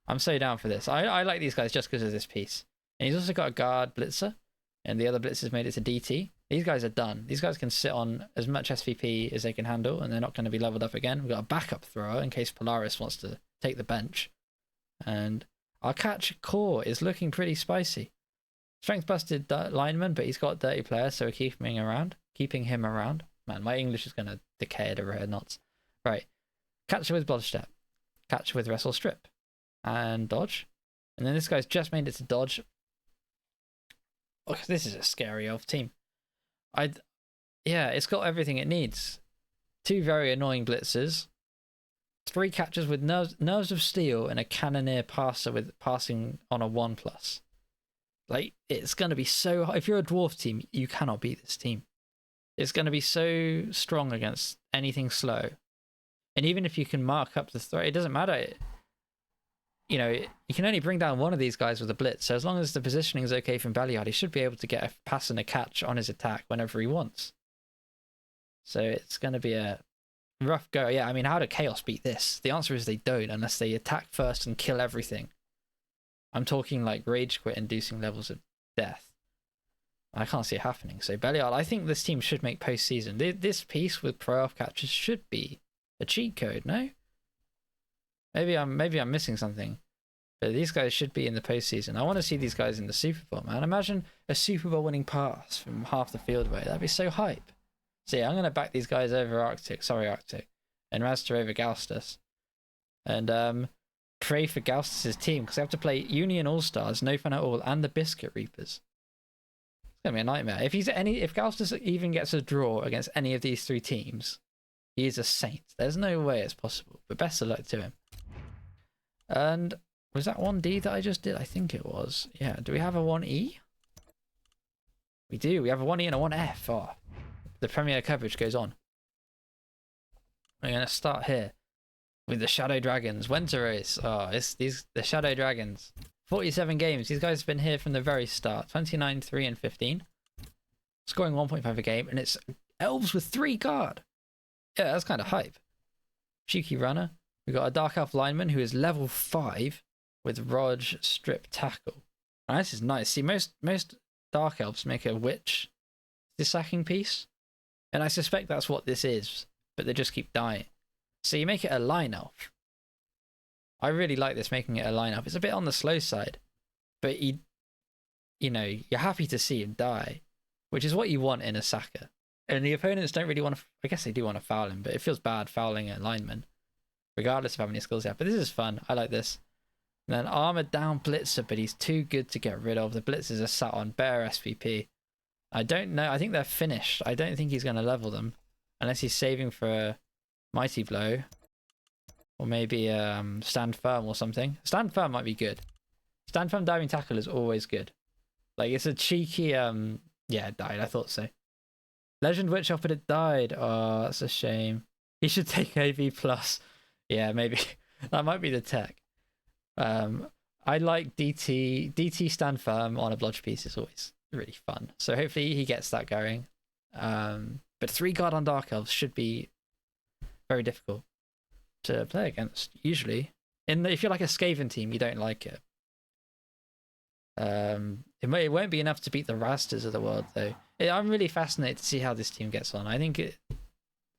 I'm so down for this. I like these guys just because of this piece. And he's also got a guard blitzer, and the other blitzers made it to DT. These guys are done. These guys can sit on as much SVP as they can handle, and they're not going to be leveled up again. We've got a backup thrower in case Polaris wants to take the bench. And our catch core is looking pretty spicy. Strength busted lineman, but he's got dirty players, so we're keeping him around. keeping him around. Man, my English is going to decay at a rate of knots. Right. Catcher with Blood Step. Catcher with Wrestle Strip. And dodge. And then this guy's just made it to dodge. Oh, this is a scary elf team. Yeah, it's got everything it needs. 2 very annoying blitzers. 3 catchers with nerves of steel and a cannoneer passer with passing on a 1+. Like, it's going to be so hard. If you're a dwarf team, you cannot beat this team. It's going to be so strong against anything slow. And even if you can mark up the threat, it doesn't matter. You know, you can only bring down one of these guys with a blitz. So as long as the positioning is okay from Baliard, he should be able to get a pass and a catch on his attack whenever he wants. So it's going to be a rough go. Yeah, I mean, how do Chaos beat this? The answer is they don't, unless they attack first and kill everything. I'm talking like rage quit inducing levels of death. I can't see it happening. So Belial, I think this team should make postseason. This piece with pro-off catches should be a cheat code, no? Maybe I'm missing something. But these guys should be in the postseason. I want to see these guys in the Super Bowl, man. Imagine a Super Bowl winning pass from half the field away. That'd be so hype. So yeah, I'm going to back these guys over Arctic. And Raztor over Gaustus. And pray for Gaustus' team, because they have to play Union All-Stars, No Fun at All, and the Biscuit Reapers. It's going to be a nightmare. If Gaustus even gets a draw against any of these 3 teams, he is a saint. There's no way it's possible. But best of luck to him. And was that 1D that I just did? I think it was. Yeah. Do we have a 1E? We do. We have a 1E and a 1F. Oh, the Premier coverage goes on. We're going to start here with the Shadow Dragons. Winter Race. Oh, the Shadow Dragons. 47 games. These guys have been here from the very start. 29, 3, and 15. Scoring 1.5 a game. And it's elves with 3 guard. Yeah, that's kind of hype. Cheeky runner. We've got a Dark Elf lineman who is level 5 with Rog Strip Tackle. And this is nice. See, most Dark Elves make a Witch the sacking piece. And I suspect that's what this is. But they just keep dying. So you make it a Line Elf. I really like this, making it a Line Elf. It's a bit on the slow side. But you know, you're happy to see him die. Which is what you want in a sacker. And the opponents don't really want to... I guess they do want to foul him. But it feels bad fouling a lineman. Regardless of how many skills he has. But this is fun. I like this. And then Armored Down Blitzer, but he's too good to get rid of. The Blitzers are sat on bare SVP. I don't know. I think they're finished. I don't think he's going to level them. Unless he's saving for a Mighty Blow. Or maybe Stand Firm or something. Stand Firm might be good. Stand Firm Diving Tackle is always good. Like, it's a cheeky... yeah, it died. I thought so. Legend Witch Up, but it died. Oh, that's a shame. He should take AV+. Yeah, maybe. That might be the tech. I like DT. DT Stand Firm on a blodge piece is always really fun. So hopefully he gets that going. But 3 guard on Dark Elves should be very difficult to play against, usually. If you're like a Skaven team, you don't like it. It won't be enough to beat the Rasters of the world, though. I'm really fascinated to see how this team gets on. I think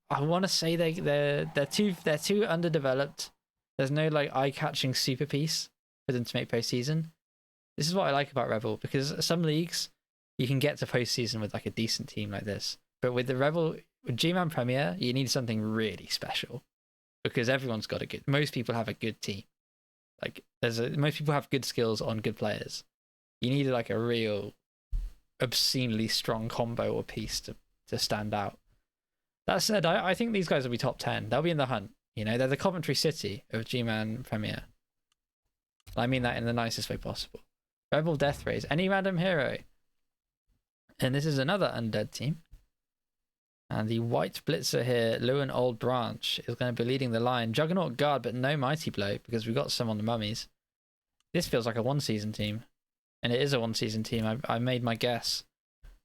I want to say they're too underdeveloped. There's no like eye-catching super piece for them to make postseason. This is what I like about Rebbl, because some leagues you can get to postseason with like a decent team like this, but with the Rebbl, with Gman Premier, you need something really special, because everyone's got most people have a good team. Like most people have good skills on good players. You need like a real obscenely strong combo or piece to stand out. That said, I think these guys will be top 10. They'll be in the hunt. You know, they're the Coventry City of G-Man Premier. I mean that in the nicest way possible. Rebbl Death Rays, any random hero. And this is another undead team. And the White Blitzer here, Lewin Old Branch, is going to be leading the line. Juggernaut Guard, but no Mighty Blow, because we've got some on the mummies. This feels like a 1-season team. And it is a 1-season team. I made my guess.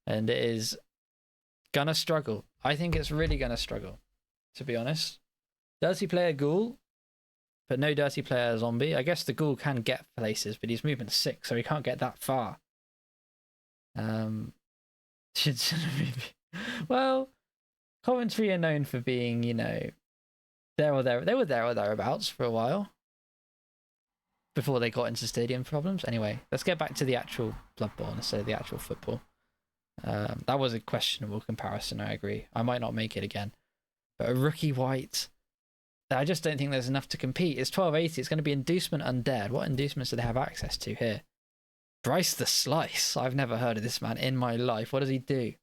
And it is gonna struggle. I think it's really gonna struggle, to be honest. Dirty Player Ghoul, but no Dirty Player Zombie. I guess the Ghoul can get places, but he's movement 6, so he can't get that far. Well, Coventry are known for being, you know, they were there or thereabouts for a while before they got into stadium problems. Anyway, let's get back to the actual Bloodborne instead of the actual football. That was a questionable comparison, I agree. I might not make it again. But a rookie white, I just don't think there's enough to compete. It's 1280. It's going to be inducement undead. What inducements do they have access to here? Bryce the Slice. I've never heard of this man in my life. What does he do?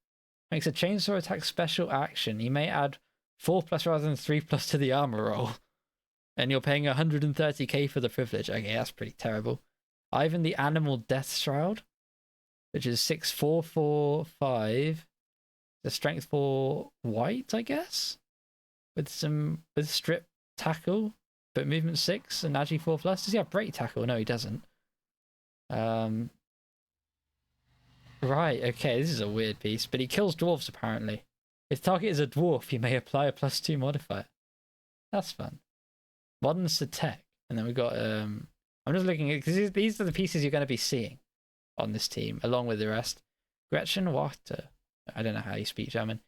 Makes a chainsaw attack special action. He may add 4+ rather than 3+ to the armor roll. And you're paying 130k for the privilege. Okay, that's pretty terrible. Ivan the Animal Death Shroud, which is 6/4/4/5. The strength 4 white, I guess? With strip tackle, but movement 6 and agi 4+. Does he have break tackle? No, he doesn't. Right, okay, this is a weird piece, but he kills dwarves apparently. If target is a dwarf, you may apply a +2 modifier. That's fun. Modern tech, and then we've got I'm just looking at, because these are the pieces you're going to be seeing on this team, along with the rest. Gretchen Wachter, I don't know how you speak German.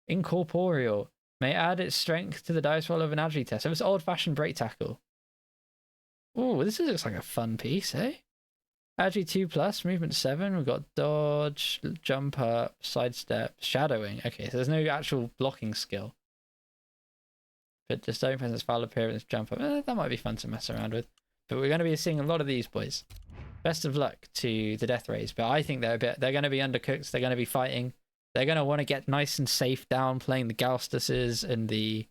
Incorporeal, may add its strength to the dice roll of an agi test. So it's old-fashioned break tackle. Oh, this looks like a fun piece, eh? Agi 2+, movement 7. We've got dodge, jump up, sidestep, shadowing. Okay, so there's no actual blocking skill. But just don't presence, foul appearance, jump up. That might be fun to mess around with. But we're going to be seeing a lot of these boys. Best of luck to the Death Rays. But I think they're going to be undercooked. They're going to be fighting. They're going to want to get nice and safe down playing the Gaustuses and the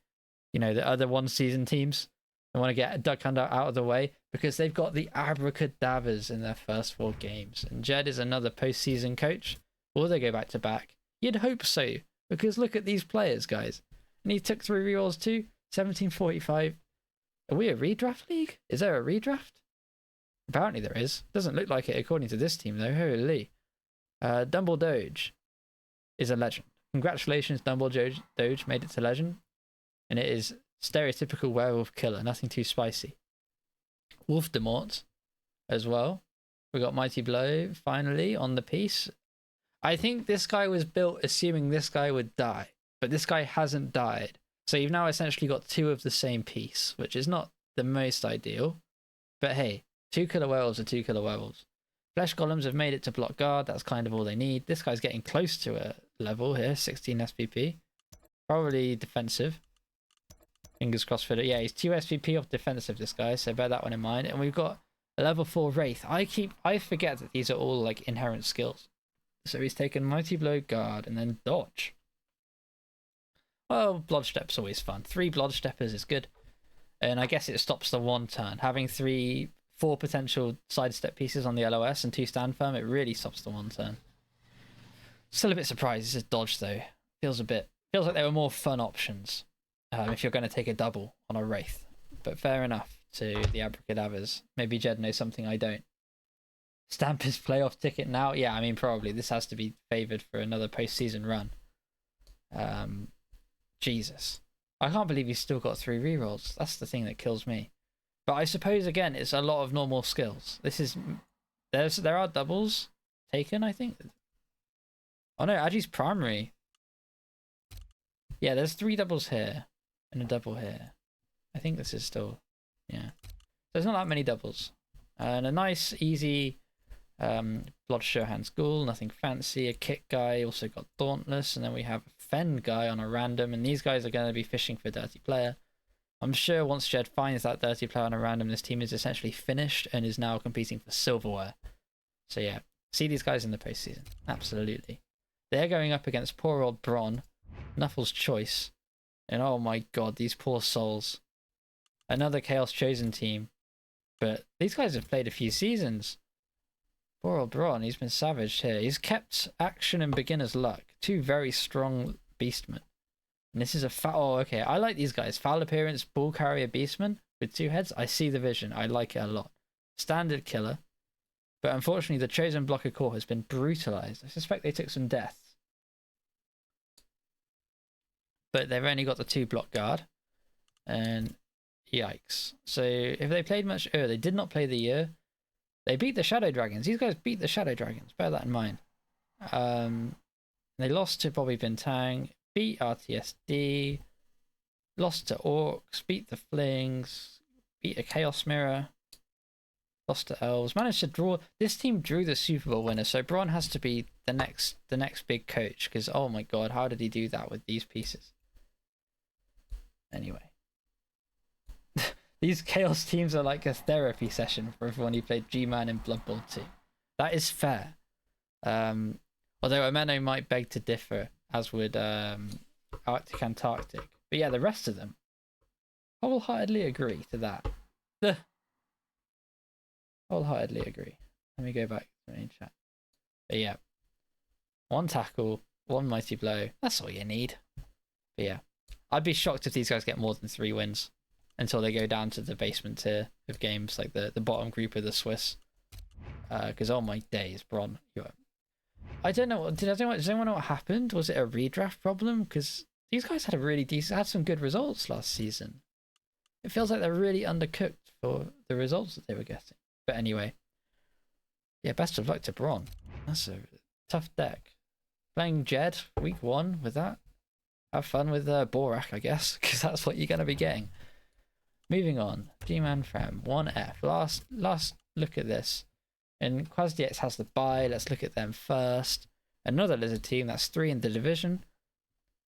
other one-season teams. They want to get Duck Hunter out of the way because they've got the Abracadabras in their first 4 games. And Jed is another postseason coach. Will they go back to back? You'd hope so, because look at these players, guys. And he took 3 rerolls too. 1745. Are we a redraft league? Is there a redraft? Apparently there is. Doesn't look like it according to this team though. Holy. Dumble Doge is a legend. Congratulations, Dumble Doge made it to legend. And it is stereotypical werewolf killer. Nothing too spicy. Wolf de Mort as well. We got Mighty Blow finally on the piece. I think this guy was built assuming this guy would die. But this guy hasn't died. So you've now essentially got 2 of the same piece, which is not the most ideal. But hey, 2 killer werewolves are 2 killer werewolves. Flesh golems have made it to block guard. That's kind of all they need. This guy's getting close to a level here, 16 SPP. Probably defensive. Fingers crossed for it. Yeah, he's 2 SPP off defensive, this guy, so bear that one in mind. And we've got a level 4 Wraith. I forget that these are all like inherent skills. So he's taken Mighty Blow, guard, and then dodge. Well, Bloodstep's always fun. 3 Bloodsteppers is good. And I guess it stops the 1 turn. Having 4 potential sidestep pieces on the LOS and 2 stand firm, it really stops the 1 turn. Still a bit surprised. This is dodge though. Feels like there were more fun options if you're going to take a double on a Wraith. But fair enough to the Abracadabras. Maybe Jed knows something I don't. Stamp his playoff ticket now? Yeah, I mean, probably. This has to be favoured for another postseason run. Jesus. I can't believe he's still got 3 rerolls. That's the thing that kills me. But I suppose, again, it's a lot of normal skills. There are doubles taken, I think. Oh no, Agi's primary. Yeah, there's 3 doubles here and a double here. I think this is still, yeah. There's not that many doubles. And a nice, easy Blood Shohan's Ghoul, nothing fancy. A kick guy, also got Dauntless, and then we have a Fend guy on a random, and these guys are going to be fishing for Dirty Player. I'm sure once Jed finds that Dirty Player on a random, this team is essentially finished and is now competing for silverware. So yeah, see these guys in the postseason. Absolutely. They're going up against poor old Bron, Nuffle's Choice, and oh my god, these poor souls. Another Chaos Chosen team, but these guys have played a few seasons. Poor old Bron, he's been savaged here. He's kept action and beginner's luck. 2 very strong beastmen. And this is a oh, okay. I like these guys. Foul appearance, ball carrier beastman with 2 heads. I see the vision. I like it a lot. Standard killer. But unfortunately, the chosen blocker core has been brutalized. I suspect they took some deaths. But they've only got the 2 block guard. And yikes. So if they played much, they did not play the year. They beat the Shadow Dragons. These guys beat the Shadow Dragons. Bear that in mind. They lost to Bobby Bintang. Beat RTSD. Lost to Orcs. Beat the Flings. Beat a Chaos Mirror. Lost to Elves. Managed to draw. This team drew the Super Bowl winner, so Braun has to be the next big coach. Because oh my god, how did he do that with these pieces? Anyway, these Chaos teams are like a therapy session for everyone who played Gman in Blood Bowl 2. That is fair. Although Ameno might beg to differ, as would Arctic Antarctic. But yeah, the rest of them, wholeheartedly agree to that. Wholeheartedly agree. Let me go back to the main chat. But yeah, 1 tackle, 1 mighty blow. That's all you need. But yeah, I'd be shocked if these guys get more than 3 wins until they go down to the basement tier of games, like the bottom group of the Swiss. Because oh my days, Bron. I don't know. Does anyone know what happened? Was it a redraft problem? Because these guys had some good results last season. It feels like they're really undercooked for the results that they were getting. But anyway, yeah, best of luck to Bron. That's a tough deck. Playing Jed week 1 with that. Have fun with Borak, I guess, because that's what you're going to be getting. Moving on, Gman Frem 1F. Last look at this. And QuasDX has the bye. Let's look at them first. Another Lizard team. That's 3 in the division.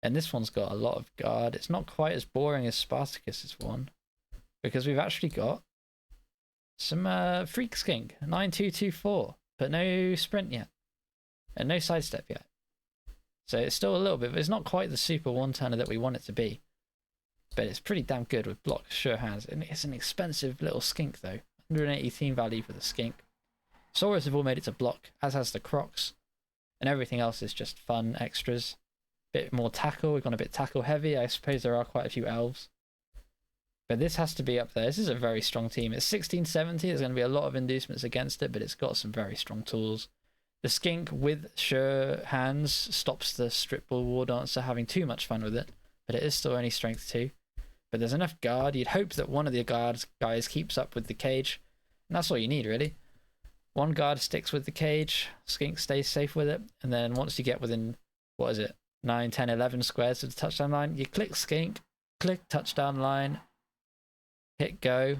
And this one's got a lot of guard. It's not quite as boring as Spartacus's one, because we've actually got some Freak Skink 9224, but no sprint yet, and no sidestep yet. So it's still a little bit, but it's not quite the super one-turner that we want it to be. But it's pretty damn good with block, sure hands. And it's an expensive little skink though. 180 team value for the skink. Saurus have all made it to block, as has the Crocs. And everything else is just fun extras. Bit more tackle, we've gone a bit tackle heavy. I suppose there are quite a few elves. But this has to be up there. This is a very strong team. It's 1670, there's going to be a lot of inducements against it, but it's got some very strong tools. The skink with sure hands stops the strip ball war dancer having too much fun with it, but it is still only strength 2. But there's enough guard. You'd hope that one of the guys keeps up with the cage, and that's all you need really. One guard sticks with the cage, skink stays safe with it, and then once you get within, 9, 10, 11 squares of the touchdown line, you click skink, click touchdown line, hit go,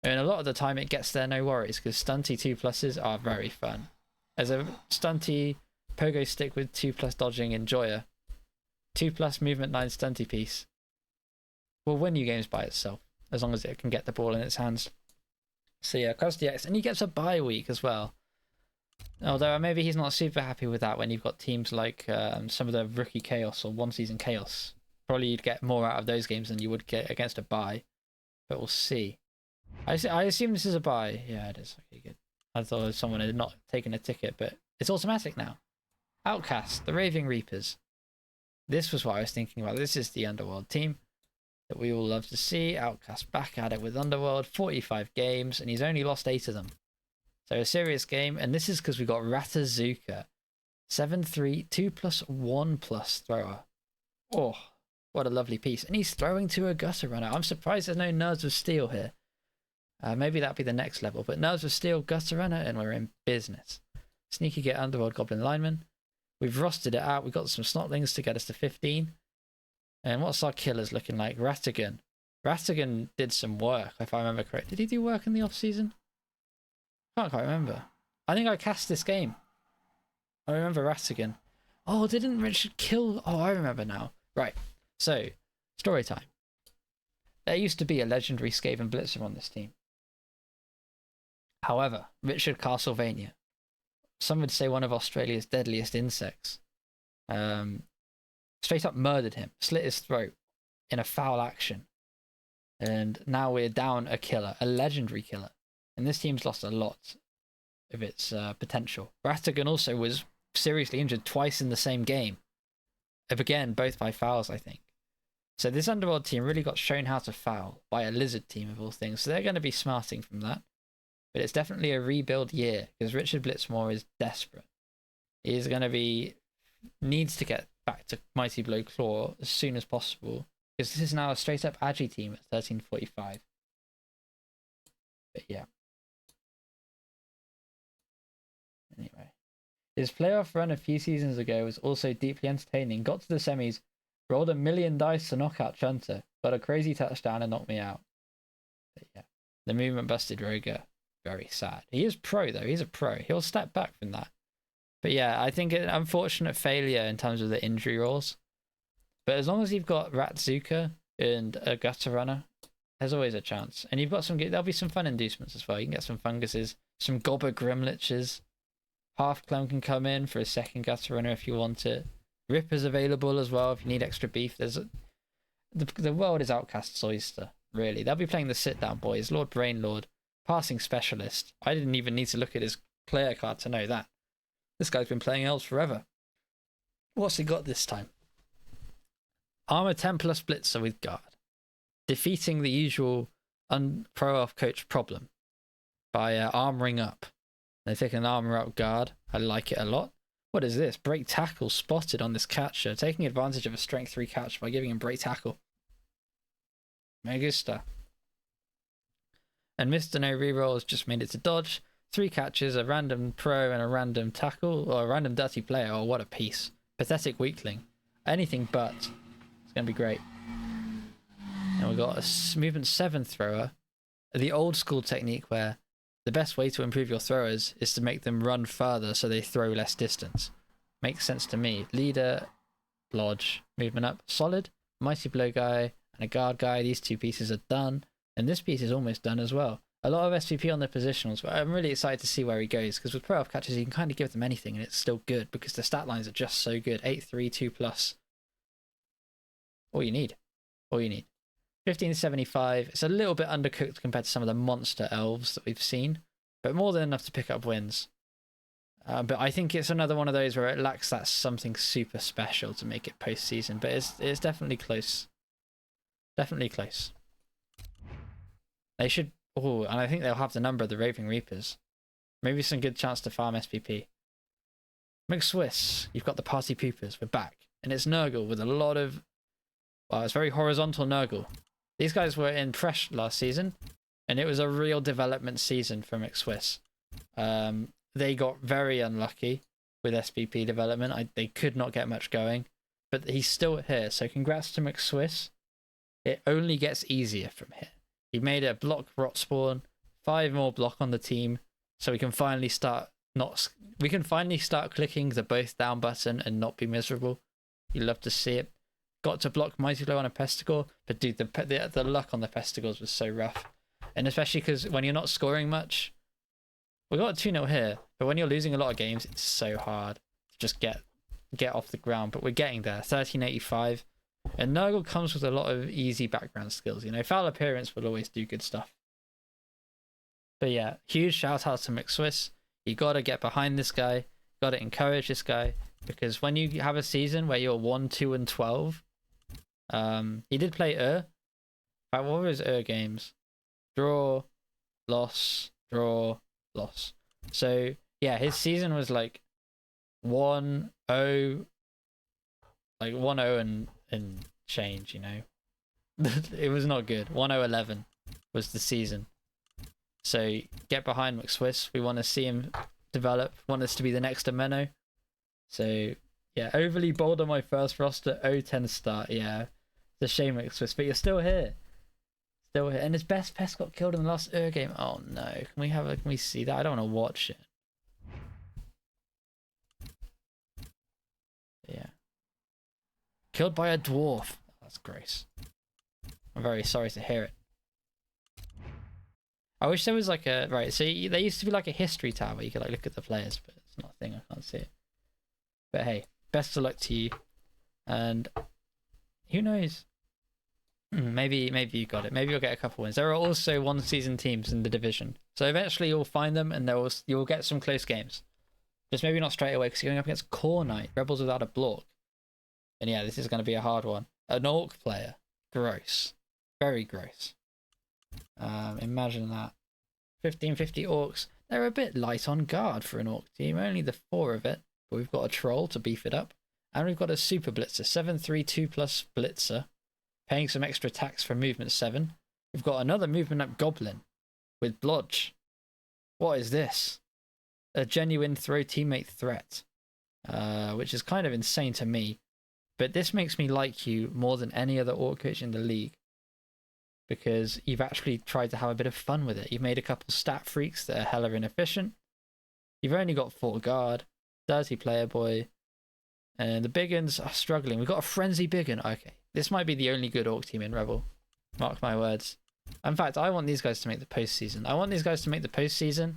and a lot of the time it gets there no worries, because stunty 2+s are very fun. As a stunty pogo stick with 2+ dodging enjoyer, 2+ movement 9 stunty piece will win you games by itself, as long as it can get the ball in its hands. So yeah, QuasDX, and he gets a bye week as well. Although maybe he's not super happy with that when you've got teams like some of the rookie Chaos or one season Chaos. Probably you'd get more out of those games than you would get against a bye. But we'll see. I assume this is a bye. Yeah, it is. Okay, good. I thought someone had not taken a ticket, but it's automatic now. Outcast, the Raving Reapers. This was what I was thinking about. This is the Underworld team that we all love to see. Outcast back at it with Underworld. 45 games, and he's only lost 8 of them. So a serious game, and this is because we got Ratazuka. 7-3, 2+, 1+ thrower. Oh, what a lovely piece. And he's throwing to a gutter runner. I'm surprised there's no Nerves of Steel here. Maybe that'll be the next level. But Nerves of Steel, gutter runner, and we're in business. Sneaky get Underworld Goblin Lineman. We've rostered it out. We've got some Snotlings to get us to 15. And what's our killers looking like? Ratigan. Ratigan did some work, if I remember correctly. Did he do work in the off-season? Can't quite remember. I think I cast this game. I remember Ratigan. Oh, didn't Richard kill? Oh, I remember now. Right. So, story time. There used to be a legendary Skaven Blitzer on this team. However, Richard Castlevania, some would say one of Australia's deadliest insects, straight up murdered him, slit his throat in a foul action. And now we're down a killer, a legendary killer. And this team's lost a lot of its potential. Ratigan also was seriously injured twice in the same game. Again, both by fouls, I think. So this Underworld team really got shown how to foul by a Lizard team of all things. So they're going to be smarting from that. But it's definitely a rebuild year, because Richard Blitzmore is desperate. He is going to needs to get back to Mighty Blow Claw as soon as possible, because this is now a straight up Agi team at 1345. But yeah. Anyway, his playoff run a few seasons ago was also deeply entertaining. Got to the semis, rolled a million dice to knock out Chunter, got a crazy touchdown and knocked me out. But yeah, the movement busted Roger. very sad. He is pro, though. He's a pro. He'll step back from that. But yeah, I think an unfortunate failure in terms of the injury rules. But as long as you've got Ratzuka and a gutter runner, there's always a chance. And you've got there'll be some fun inducements as well. You can get some funguses, some gobber grimliches. Half Clem can come in for a second gutter runner if you want it. Ripper's available as well if you need extra beef. The world is Outcast's oyster, really. They'll be playing the sit-down boys. Lord Brainlord, passing specialist. I didn't even need to look at his player card to know that. This guy's been playing elves forever. What's he got this time? Armor 10 plus Blitzer with guard. Defeating the usual pro-elf coach problem by armoring up. They take an armor up guard. I like it a lot. What is this? Break tackle spotted on this catcher. Taking advantage of a strength 3 catch by giving him break tackle. Me gusta. And Mr. No Reroll has just made it to dodge. 3 catches, a random pro and a random tackle, or a random dirty player. Oh, what a piece. Pathetic weakling. Anything but. It's going to be great. And we've got a movement 7 thrower. The old school technique where the best way to improve your throwers is to make them run further so they throw less distance. Makes sense to me. Leader, Lodge, movement up, solid. Mighty Blow guy and a guard guy. These 2 pieces are done. And this piece is almost done as well. A lot of SVP on the positionals, but I'm really excited to see where he goes, because with pro-elf catches you can kind of give them anything and it's still good because the stat lines are just so good. 8-3, 2+. All you need. All you need. 1575. It's a little bit undercooked compared to some of the monster elves that we've seen, but more than enough to pick up wins. But I think it's another one of those where it lacks that something super special to make it postseason, but it's definitely close. Definitely close. They should... Oh, and I think they'll have the number of the Raving Reapers. Maybe some good chance to farm SPP. McSwiss, you've got the Party Poopers. We're back. And it's Nurgle with a lot of... Well, it's very horizontal Nurgle. These guys were in Presh last season, and it was a real development season for McSwiss. They got very unlucky with SPP development. They could not get much going, but he's still here. So congrats to McSwiss. It only gets easier from here. He made a block rot spawn, 5 more block on the team, so we can finally start clicking the both down button and not be miserable. You love to see it. Got to block Mighty Blow on a Pesticle, but dude, the luck on the Pesticles was so rough, and especially because when you're not scoring much, we got a 2-0 here, but when you're losing a lot of games, it's so hard to just get off the ground. But we're getting there. 1385. And Nurgle comes with a lot of easy background skills. You know, foul appearance will always do good stuff. But yeah, huge shout out to McSwiss. You got to get behind this guy. Got to encourage this guy. Because when you have a season where you're 1, 2, and 12, he did play what were his games? Draw, loss, draw, loss. So yeah, his season was like 1-0, like 1-0 and change, you know. It was not good. 1-0-11 was the season. So get behind McSwiss. We want to see him develop. Want this to be the next Ameno. So yeah, overly bold on my first roster. 0-10 start. Yeah, it's a shame, McSwiss, but you're still here. Still here. And his best pest got killed in the last game. Oh no. Can we see that? I don't want to watch it. Yeah. Killed by a dwarf. That's gross. I'm very sorry to hear it. I wish there was like a... Right, so there used to be like a history tab where you could like look at the players, but it's not a thing. I can't see it. But hey, best of luck to you. And who knows? Maybe you got it. Maybe you'll get a couple wins. There are also 1-season teams in the division. So eventually you'll find them and you'll get some close games. Just maybe not straight away because you're going up against Core Knight. Rebels without a block. And yeah, this is going to be a hard one. An Orc player. Gross. Very gross. Imagine that. 1550 Orcs. They're a bit light on guard for an Orc team. Only the 4 of it. But we've got a Troll to beef it up. And we've got a Super Blitzer. 7-3-2+ Blitzer. Paying some extra tax for movement 7. We've got another movement up Goblin. With Blodge. What is this? A genuine throw teammate threat. Which is kind of insane to me. But this makes me like you more than any other Orc coach in the league. because you've actually tried to have a bit of fun with it. You've made a couple stat freaks that are hella inefficient. You've only got 4 guard, dirty player boy, and the big uns are struggling. We've got a frenzy big un. Okay, this might be the only good Orc team in Rebbl. Mark my words. In fact, I want these guys to make the postseason. I want these guys to make the postseason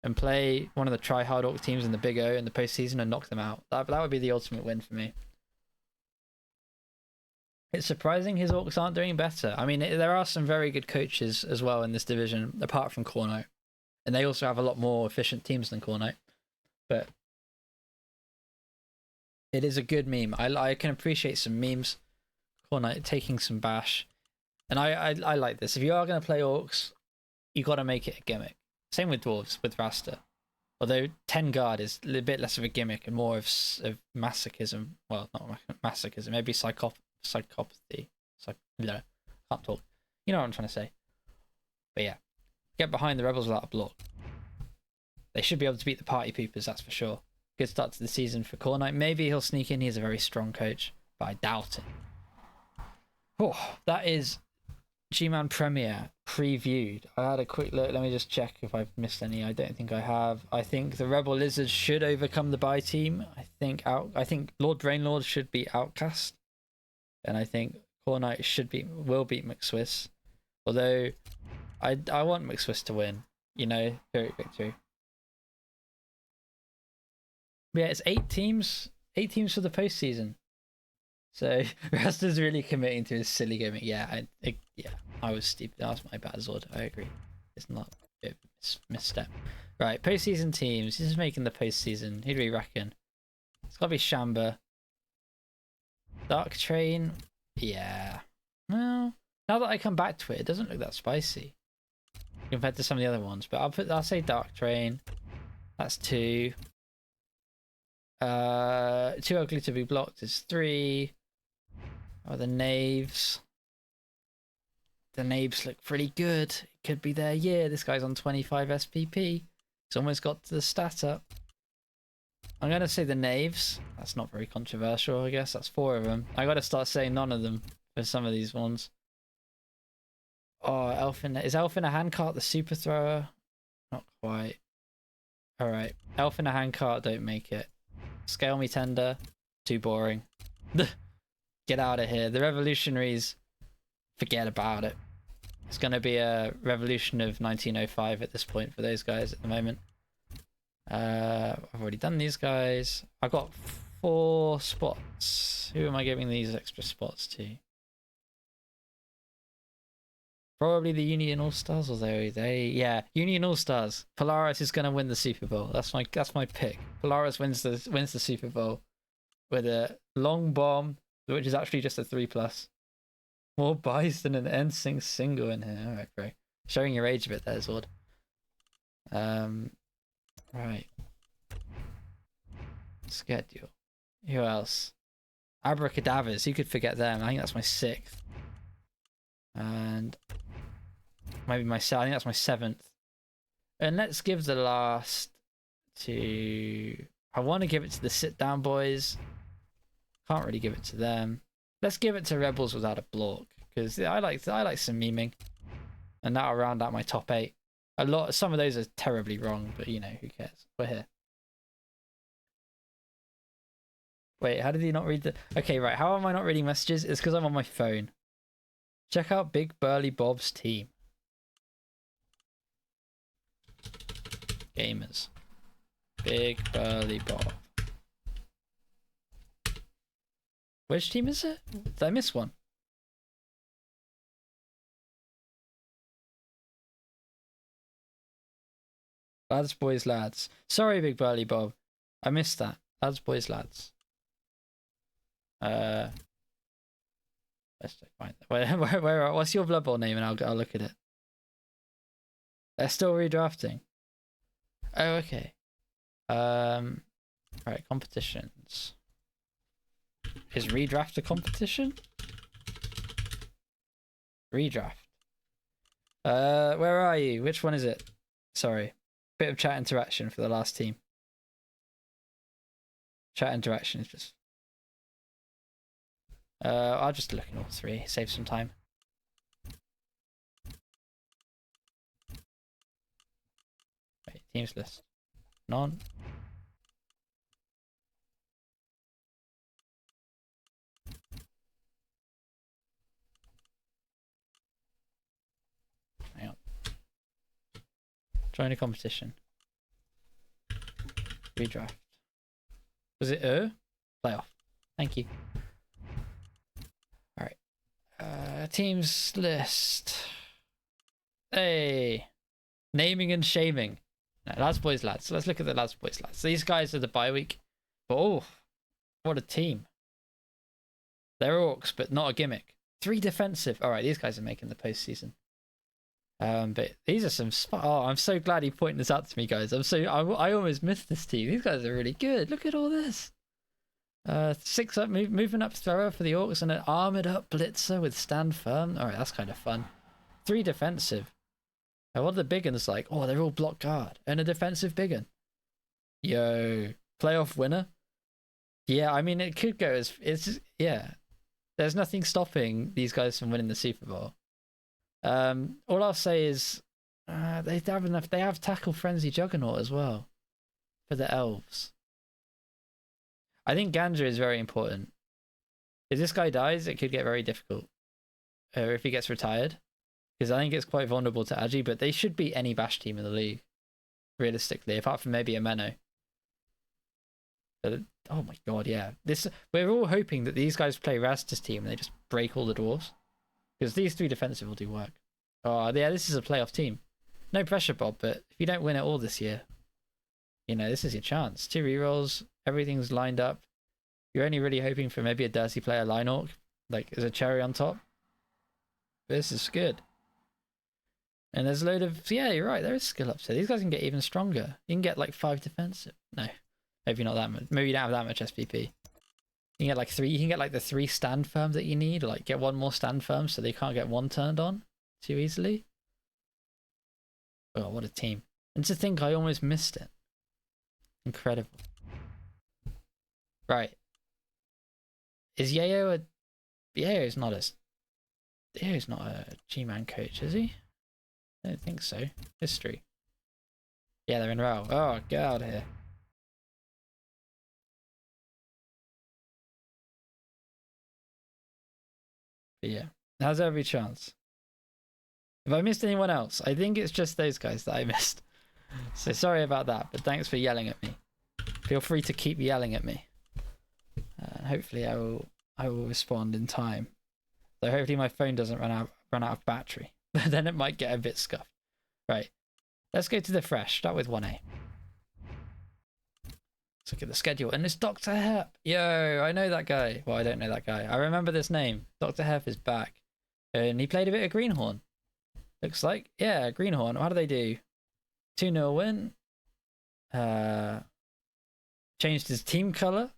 and play one of the try-hard Orc teams in the Big O in the postseason and knock them out. That would be the ultimate win for me. It's surprising his Orcs aren't doing better. I mean, there are some very good coaches as well in this division, apart from Corno. And they also have a lot more efficient teams than Corno. But it is a good meme. I can appreciate some memes. Corno taking some bash. And I like this. If you are going to play Orcs, you got to make it a gimmick. Same with Dwarves, with Rasta. Although 10 guard is a bit less of a gimmick and more of masochism. Well, not masochism, maybe psychopathy. No, can't talk. You know what I'm trying to say. But yeah, get behind the Rebels without a block. They should be able to beat the Party Poopers, that's for sure. Good start to the season for Cornite. Maybe he'll sneak in. He's a very strong coach, but I doubt it. Oh, that is Gman Premier previewed. I had a quick look. Let me just check if I've missed any. I don't think I have. I think the Rebbl Lizards should overcome the bye team. I think Lord Brainlord should beat Outcast, and I think Cornite will beat McSwiss. Although I want McSwiss to win. You know, Pyrrhic victory. But yeah, it's 8 teams. 8 teams for the postseason. So Rasta's really committing to his silly gimmick. Yeah, I was stupid. That was my bad, Zord. I agree. It's not a misstep. Right, postseason teams. This is making the postseason. Who do we reckon? It's got to be Shamba. Dark Train. Yeah. Well, now that I come back to it, it doesn't look that spicy compared to some of the other ones. But I'll say Dark Train. That's 2. Too ugly to be blocked is 3. Oh, the Knaves. The Knaves look pretty good. It could be their year. This guy's on 25 SPP. He's almost got the stat up. I'm going to say the Knaves. That's not very controversial, I guess. That's 4 of them. I got to start saying none of them for some of these ones. Oh, is Elf in a handcart the super thrower? Not quite. Alright. Elf in a handcart don't make it. Scale me tender. Too boring. Get out of here. The revolutionaries, forget about it. It's going to be a revolution of 1905 at this point for those guys at the moment. I've already done these guys. I've got 4 spots. Who am I giving these extra spots to? Probably the Union All-Stars, although yeah, Union All-Stars. Polaris is going to win the Super Bowl. That's my pick. Polaris wins the Super Bowl with a long bomb, which is actually just a 3+. More buys than an NSYNC single in here. Alright, bro. Showing your age a bit there, Zord. Right. Schedule. Who else? Abracadavers. Who could forget them? I think that's my 6th. And maybe I think that's my 7th. And let's give the last to... I want to give it to the Sit Down Boys. Can't really give it to them. Let's give it to Rebels without a block, because I like some memeing, and that'll round out my top 8. Some of those are terribly wrong, but you know, who cares? We're here. Wait, how did he not read the... Okay, right. How am I not reading messages? It's because I'm on my phone. Check out Big Burly Bob's team. Gamers. Big Burly Bob. Which team is it? Did I miss one? Lads, boys, lads. Sorry, Big Burly Bob. I missed that. Lads, boys, lads. Let's find that. What's your Blood Bowl name? And I'll look at it. They're still redrafting. Oh, okay. Right, competitions. Is redraft a competition? Redraft. Where are you? Which one is it? Sorry. Bit of chat interaction for the last team. Chat interaction is just... I'll just look at all 3. Save some time. Teams list. None. Hang on. Join a competition. Redraft. Was it playoff? Thank you. Alright. Teams list. Hey. Naming and shaming. No, lads, boys, lads. Let's look at the lads, boys, lads. These guys are the bye week. But oh, what a team. They're orcs, but not a gimmick. 3 defensive. Alright, these guys are making the postseason. But these are some oh, I'm so glad he pointed this out to me, guys. I almost missed this team. These guys are really good. Look at all this. 6 up, moving up thrower for the orcs, and an armored up blitzer with stand firm. All right, that's kind of fun. 3 defensive. And what are the big uns like? Oh, they're all block guard and a defensive big un. Yo, playoff winner. Yeah, I mean it could go as yeah. There's nothing stopping these guys from winning the Super Bowl. All I'll say is they have enough. They have tackle frenzy juggernaut as well for the elves. I think Ganja is very important. If this guy dies, it could get very difficult. Or if he gets retired, because I think it's quite vulnerable to Agi. But they should beat any bash team in the league, realistically, apart from maybe a Menno. But, oh my god, yeah. We're all hoping that these guys play Rasta's team and they just break all the dwarves. Because these 3 defensive will do work. Oh, yeah, this is a playoff team. No pressure, Bob, but if you don't win it all this year, you know, this is your chance. 2 rerolls, everything's lined up. You're only really hoping for maybe a dirty player line orc, like as a cherry on top. This is good. And there's a load of, yeah, you're right, there is skill ups here. These guys can get even stronger. You can get like 5 defensive. No, maybe not that much. Maybe you don't have that much SPP. You can get like 3. You can get like the 3 stand firm that you need, or like get 1 more stand firm so they can't get 1 turned on too easily. Oh, what a team! And to think I almost missed it. Incredible. Right. Is Yayo Yayo's not a Gman coach, is he? I don't think so. History. Yeah, they're in Rebbl. Oh, get out of here. But yeah, has every chance. If I missed anyone else, I think it's just those guys that I missed. So sorry about that, but thanks for yelling at me. Feel free to keep yelling at me. Hopefully I will respond in time. So hopefully my phone doesn't run out of battery. Then it might get a bit scuffed. Right. Let's go to the fresh. Start with 1A. Let's look at the schedule. And it's Dr. Hep. Yo, I know that guy. Well, I don't know that guy. I remember this name. Dr. Hep is back. And he played a bit of Greenhorn. Looks like. Yeah, Greenhorn. How do they do? 2-0 win. Changed his team color.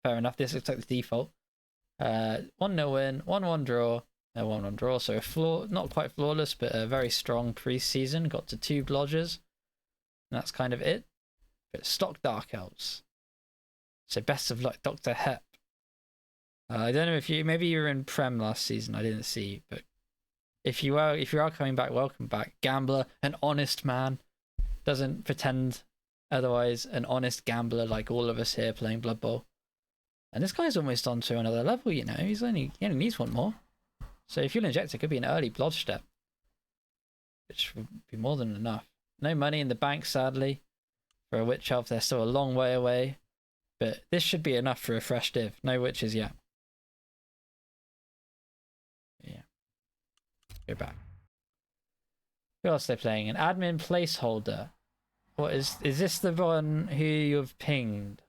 Fair enough. This looks like the default. 1-0 win. 1-1 draw. 1-1 draw. So not quite flawless, but a very strong preseason. Got to 2 blodgers. And that's kind of it. But stock Dark Elves. So best of luck, Dr. Hep. I don't know if maybe you were in Prem last season. I didn't see you, but if you are coming back, welcome back. Gambler, an honest man, doesn't pretend otherwise. An honest gambler like all of us here playing Blood Bowl. And this guy's almost on to another level, you know. He only needs 1 more. So if you'll inject, it could be an early blodge step, which would be more than enough. No money in the bank, sadly. For a witch elf, they're still a long way away. But this should be enough for a fresh div. No witches yet. Yeah. Go back. Who else are they playing? An admin placeholder. What is this the one who you've pinged?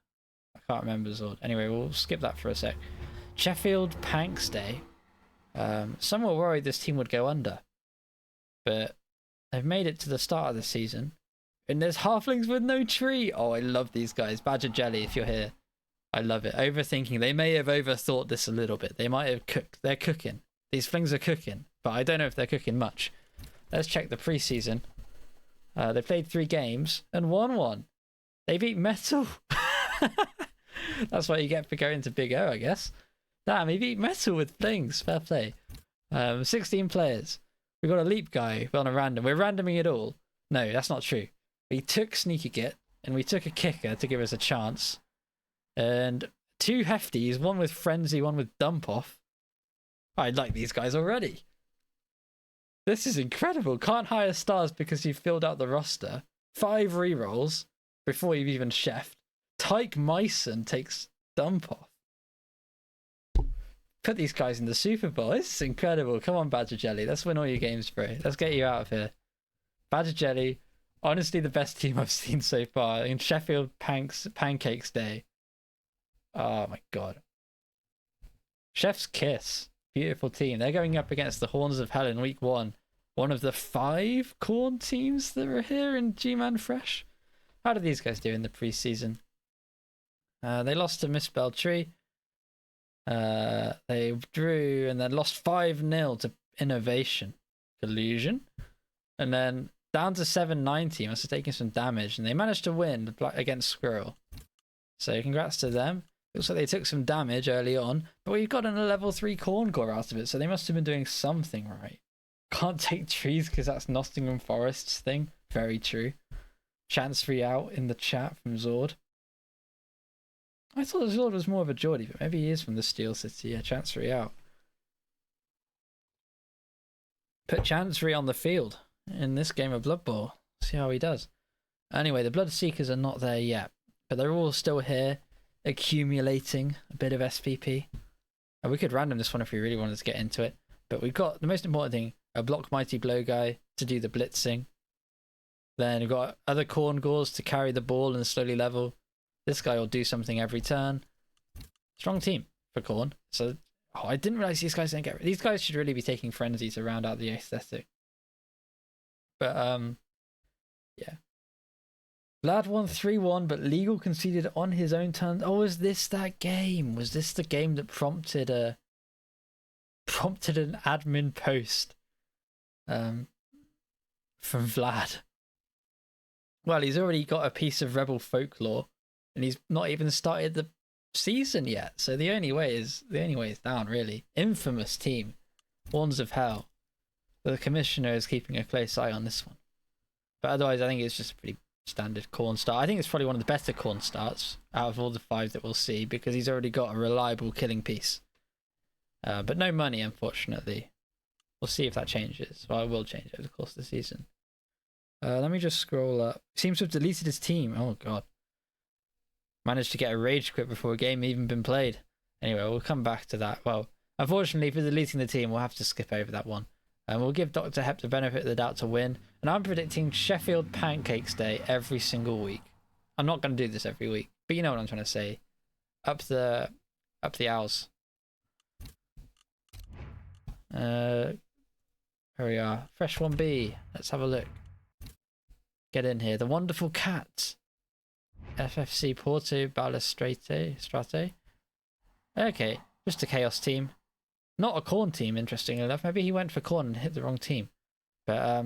I can't remember Zord. Anyway, we'll skip that for a sec. Sheffield Panks Day. Some were worried this team would go under. But they've made it to the start of the season. And there's halflings with no tree. Oh, I love these guys. Badger Jelly, if you're here. I love it. Overthinking. They may have overthought this a little bit. They might have cooked. They're cooking. These flings are cooking. But I don't know if they're cooking much. Let's check the preseason. They played 3 games and won 1. They beat Metal. That's what you get for going to Big O, I guess. Damn, he beat Metal with flings. Fair play. 16 players. We've got a leap guy on a random. We're randoming it all. No, that's not true. We took Sneaky Git, and we took a kicker to give us a chance. And 2 hefties, one with Frenzy, one with Dump Off. I like these guys already. This is incredible. Can't hire stars because you've filled out the roster. 5 rerolls before you've even chefed. Tyke Myson takes Dump Off. Put these guys in the Super Bowl. This is incredible. Come on, Badger Jelly. Let's win all your games, bro. Let's get you out of here. Badger Jelly, honestly the best team I've seen so far. In Sheffield Pancakes Day. Oh my god. Chef's Kiss. Beautiful team. They're going up against the Horns of Hell in week 1. One of the 5 corn teams that are here in Gman Fresh. How did these guys do in the preseason? They lost to Misspelled Tree. They drew and then lost 5-0 to Innovation Collusion. And then down to 790. Must have taken some damage. And they managed to win against Squirrel. So congrats to them. Looks like they took some damage early on. But we've gotten a level 3 corn core out of it. So they must have been doing something right. Can't take trees because that's Nottingham Forest's thing. Very true. Chancery out in the chat from Zord. I thought Zord was more of a Geordie, but maybe he is from the Steel City. Yeah, Chancery out. Put Chancery on the field in this game of Blood Bowl. See how he does. Anyway, the Blood Seekers are not there yet, but they're all still here, accumulating a bit of SPP. And we could random this one if we really wanted to get into it. But we've got the most important thing, a Block Mighty Blow guy to do the blitzing. Then we've got other Corn Gores to carry the ball and slowly level. This guy will do something every turn. Strong team for Corn. So, I didn't realize these guys didn't get... These guys should really be taking Frenzy to round out the aesthetic. But, yeah. Vlad won 3-1, but Legal conceded on his own turn. Oh, was this that game? Was this the game that prompted an admin post from Vlad? Well, he's already got a piece of Rebbl folklore, and he's not even started the season yet. So the only way is down, really. Infamous team, Horns of Hell. The commissioner is keeping a close eye on this one. But otherwise, I think it's just a pretty standard Corn start. I think it's probably one of the better Corn starts out of all the 5 that we'll see, because he's already got a reliable killing piece. But no money, unfortunately. We'll see if that changes. Well, it will change over the course of the season. Let me just scroll up. Seems to have deleted his team. Oh, God. Managed to get a rage quit before a game even been played. Anyway, we'll come back to that. Well, unfortunately, for deleting the team, we'll have to skip over that one. And we'll give Dr. Hep the benefit of the doubt to win. And I'm predicting Sheffield Pancakes Day every single week. I'm not going to do this every week, but you know what I'm trying to say. Up the owls. Here we are. Fresh 1B. Let's have a look. Get in here. The Wonderful Cat. FFC Porto Balestrate. Okay, just a Chaos team. Not a Corn team, interestingly enough. Maybe he went for Corn and hit the wrong team. But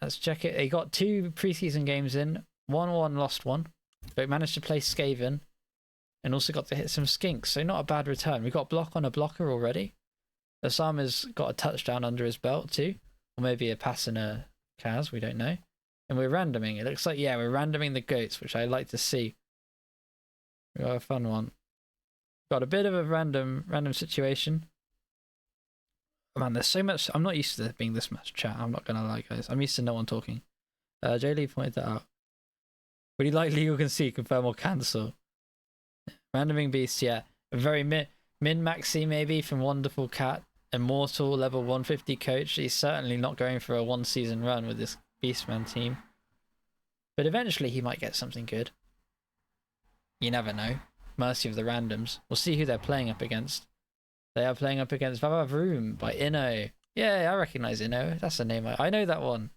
let's check it. He got 2 preseason games in. 1-1, lost 1. But managed to play Skaven. And also got to hit some Skinks. So not a bad return. We got block on a blocker already. Osama's got a touchdown under his belt too. Or maybe a pass and a Kaz, we don't know. And we're randoming. It looks like, yeah, we're randoming the goats, which I like to see. We got a fun one. Got a bit of a random situation. Man, there's so much. I'm not used to there being this much chat. I'm not gonna lie, guys. I'm used to no one talking. J Lee pointed that out. Would you like legal concede, confirm or cancel? Randoming beast, yeah. A very min maxi maybe from Wonderful Cat. Immortal level 150 coach. He's certainly not going for a 1 season run with this Beastman team. But eventually he might get something good. You never know. Mercy of the randoms. We'll see who they're playing up against. They are playing up against Vavavroom by Inno. Yeah, I recognize Inno. That's a name. I know that one.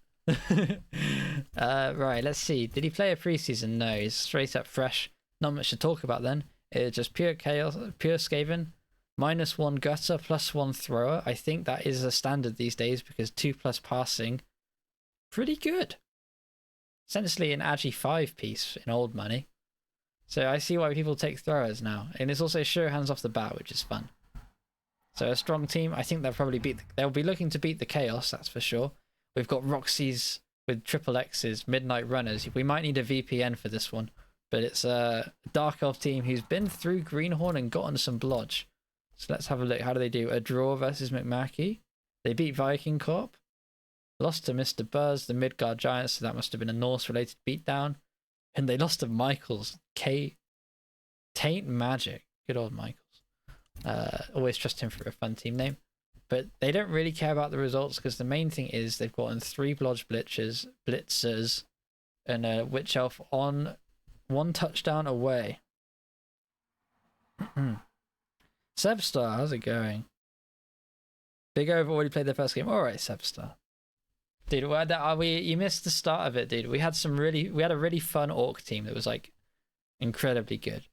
Right, let's see. Did he play a preseason? No, he's straight up fresh. Not much to talk about then. It's just pure chaos, pure Skaven. -1 gutter, +1 thrower. I think that is a standard these days because 2+ passing. Pretty good. Essentially an Agi 5 piece in old money. So I see why people take throwers now. And it's also sure hands off the bat, which is fun. So a strong team. I think they'll probably they'll be looking to beat the Chaos, that's for sure. We've got Roxy's with triple X's, Midnight Runners. We might need a VPN for this one, but it's a Dark Elf team who's been through Greenhorn and gotten some blodge. So let's have a look. How do they do? A draw versus McMackey. They beat Viking Corp. Lost to Mr. Buzz, the Midgard Giants, so that must have been a Norse-related beatdown. And they lost to Michaels. Taint Magic. Good old Michaels. Always trust him for a fun team name. But they don't really care about the results because the main thing is they've gotten 3 Blodge Blitzers, and a Witch Elf on 1 touchdown away. Sebstar, how's it going? Big Over already played their first game. Alright, Sebstar. Dude, you missed the start of it, dude. We had a really fun Orc team that was like incredibly good.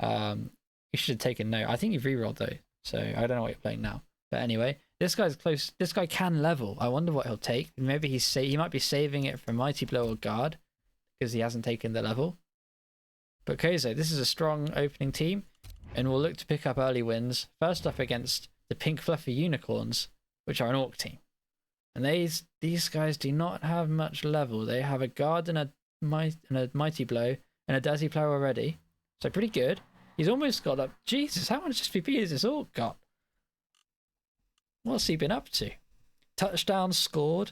You should have taken note. I think you've rerolled though, so I don't know what you're playing now. But anyway, this guy's close. This guy can level. I wonder what he'll take. Maybe he might be saving it for Mighty Blow or Guard because he hasn't taken the level. But Kozo, this is a strong opening team, and we'll look to pick up early wins. First up against the Pink Fluffy Unicorns, which are an Orc team. And these guys do not have much level. They have a Guard and a Mighty Blow and a Dirty Plow already. So pretty good. He's almost got up. Jesus, how much SPP has this Orc got? What's he been up to? Touchdown scored.